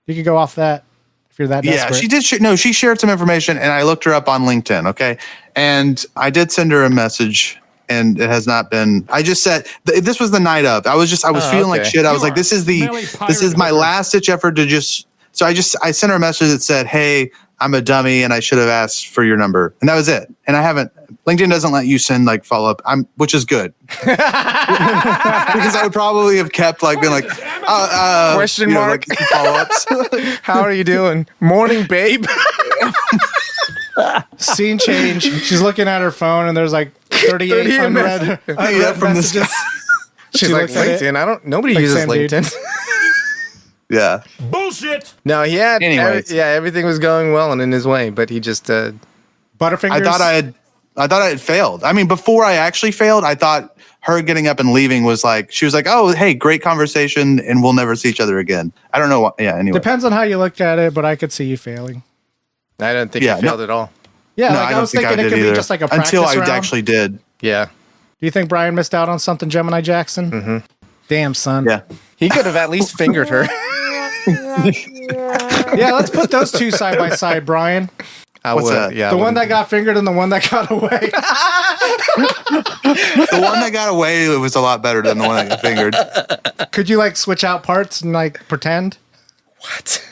You could go off that if you're that desperate. Yeah, she did. No, she shared some information, and I looked her up on LinkedIn. Okay, and I did send her a message, and it has not been. I just said this was the night of. I was feeling like shit. I was like, this is my last ditch effort to just So I sent her a message that said, "Hey, I'm a dummy and I should have asked for your number." And that was it. And I haven't. LinkedIn doesn't let you send like follow up. Which is good because I would probably have kept like being like Question mark. like, follow ups. How are you doing? Morning, babe. Scene change. She's looking at her phone, and there's like 38 unread from this guy. messages. She's like, LinkedIn. Nobody uses same dude. LinkedIn. Yeah. Bullshit. No, he had. Anyways. Everything was going well and in his way, but he just. Butterfingers. I thought I had failed. I mean, before I actually failed, I thought her getting up and leaving was like, she was like, "Oh, hey, great conversation, and we'll never see each other again." I don't know what. Yeah. Anyway. Depends on how you look at it, but I could see you failing. I don't think he failed at all. Yeah, No, like I don't was think thinking it did could either. be just like a practice until I round. actually did. Yeah. Do you think Brian missed out on something, Gemini Jackson? Mm-hmm. Damn, son. Yeah. He could have at least fingered her. Yeah, let's put those two side by side, Brian. What's that? Yeah. The one that got fingered and the one that got away. The one that got away was a lot better than the one that got fingered. Could you like switch out parts and like pretend? What?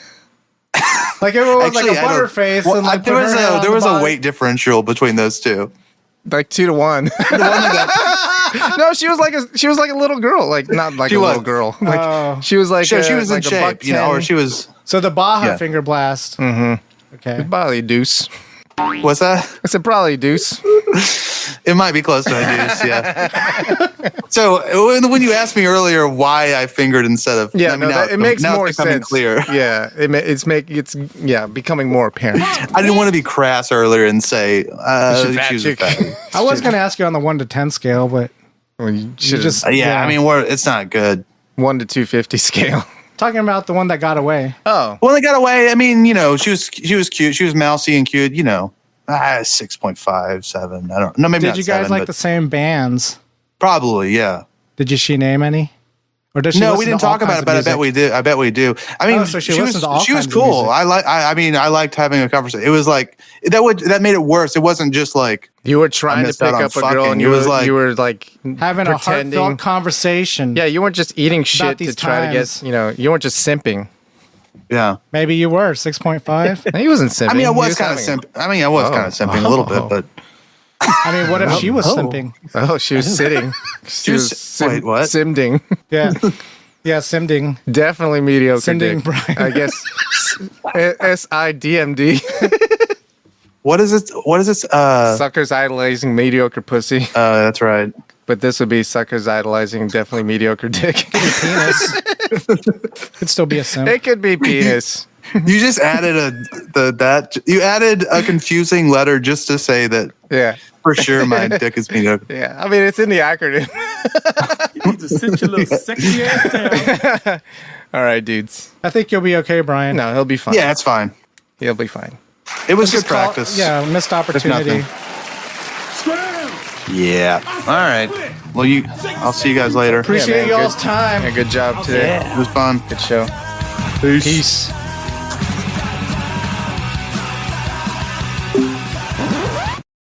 Like if it was Actually, like a I don't- butterface Well, and like there put was her head on there the was a body. weight differential between those two. Like 2-1. No, she was like a little girl. Like not like She a was. little girl. Like she was like She was in like a shape, you know, or $1.10. she was. So the Baja Yeah. finger blast. Mm-hmm. Okay. Probably a deuce. What's that? I said probably a deuce. It might be close to a deuce, yeah. So when you asked me earlier why I fingered instead of it makes now more it's becoming sense. clear. Yeah, it's becoming more apparent. I didn't want to be crass earlier and say fat she was a chick. fatty. I was going to ask you on the 1 to 10 scale, but Well, you you should just Yeah, I mean, it's not good. 1 to 250 scale. talking about the one that got away. Oh, Well, they got away. I mean, you know, she was cute. She was mousy and cute. You know, 6.5, 7. I don't know. Maybe Did not you guys 7, like but the same bands? probably, yeah. Did she name any? Or does she No, listen we didn't to all talk about kinds it, of but I music? bet we do. I bet we do. I mean, Oh, so she was listens to all she was kinds of cool. music. I liked having a conversation. It was like that made it worse. It wasn't just like you were trying to missed pick out on up a girl, fucking. and It you was were like- you were like Having a pretending. heartfelt conversation. Yeah, you weren't just eating shit to these try to times. get. You weren't just simping. yeah. Maybe you were 6.5. He wasn't simping. I mean, I He was kind of having- simp. I mean, I was kind of simping a little bit, but I mean, what if she was simping? Oh, she was sitting. She was wait, what? Simding. Yeah. Yeah, simding. Definitely mediocre. Sending dick. Brian. I guess SIDMD. what is it? What is this? Suckers idolizing mediocre pussy. That's right. But this would be suckers idolizing definitely mediocre dick. Penis. Could still be a simp. It could be penis. You just added you added a confusing letter just to say that Yeah. for sure my dick is mediocre. Yeah. I mean, it's in the acronym. You need to sit your little sexy ass down. All right, dudes. I think you'll be okay, Brian. No, he'll be fine. Yeah, it's fine. He'll be fine. It was good Just call- practice. Yeah, missed opportunity. Scram. Yeah. All right. Well, I'll see you guys later. Appreciate man, y'all's good. time. Yeah, good job today. It was fun. Good show. Peace.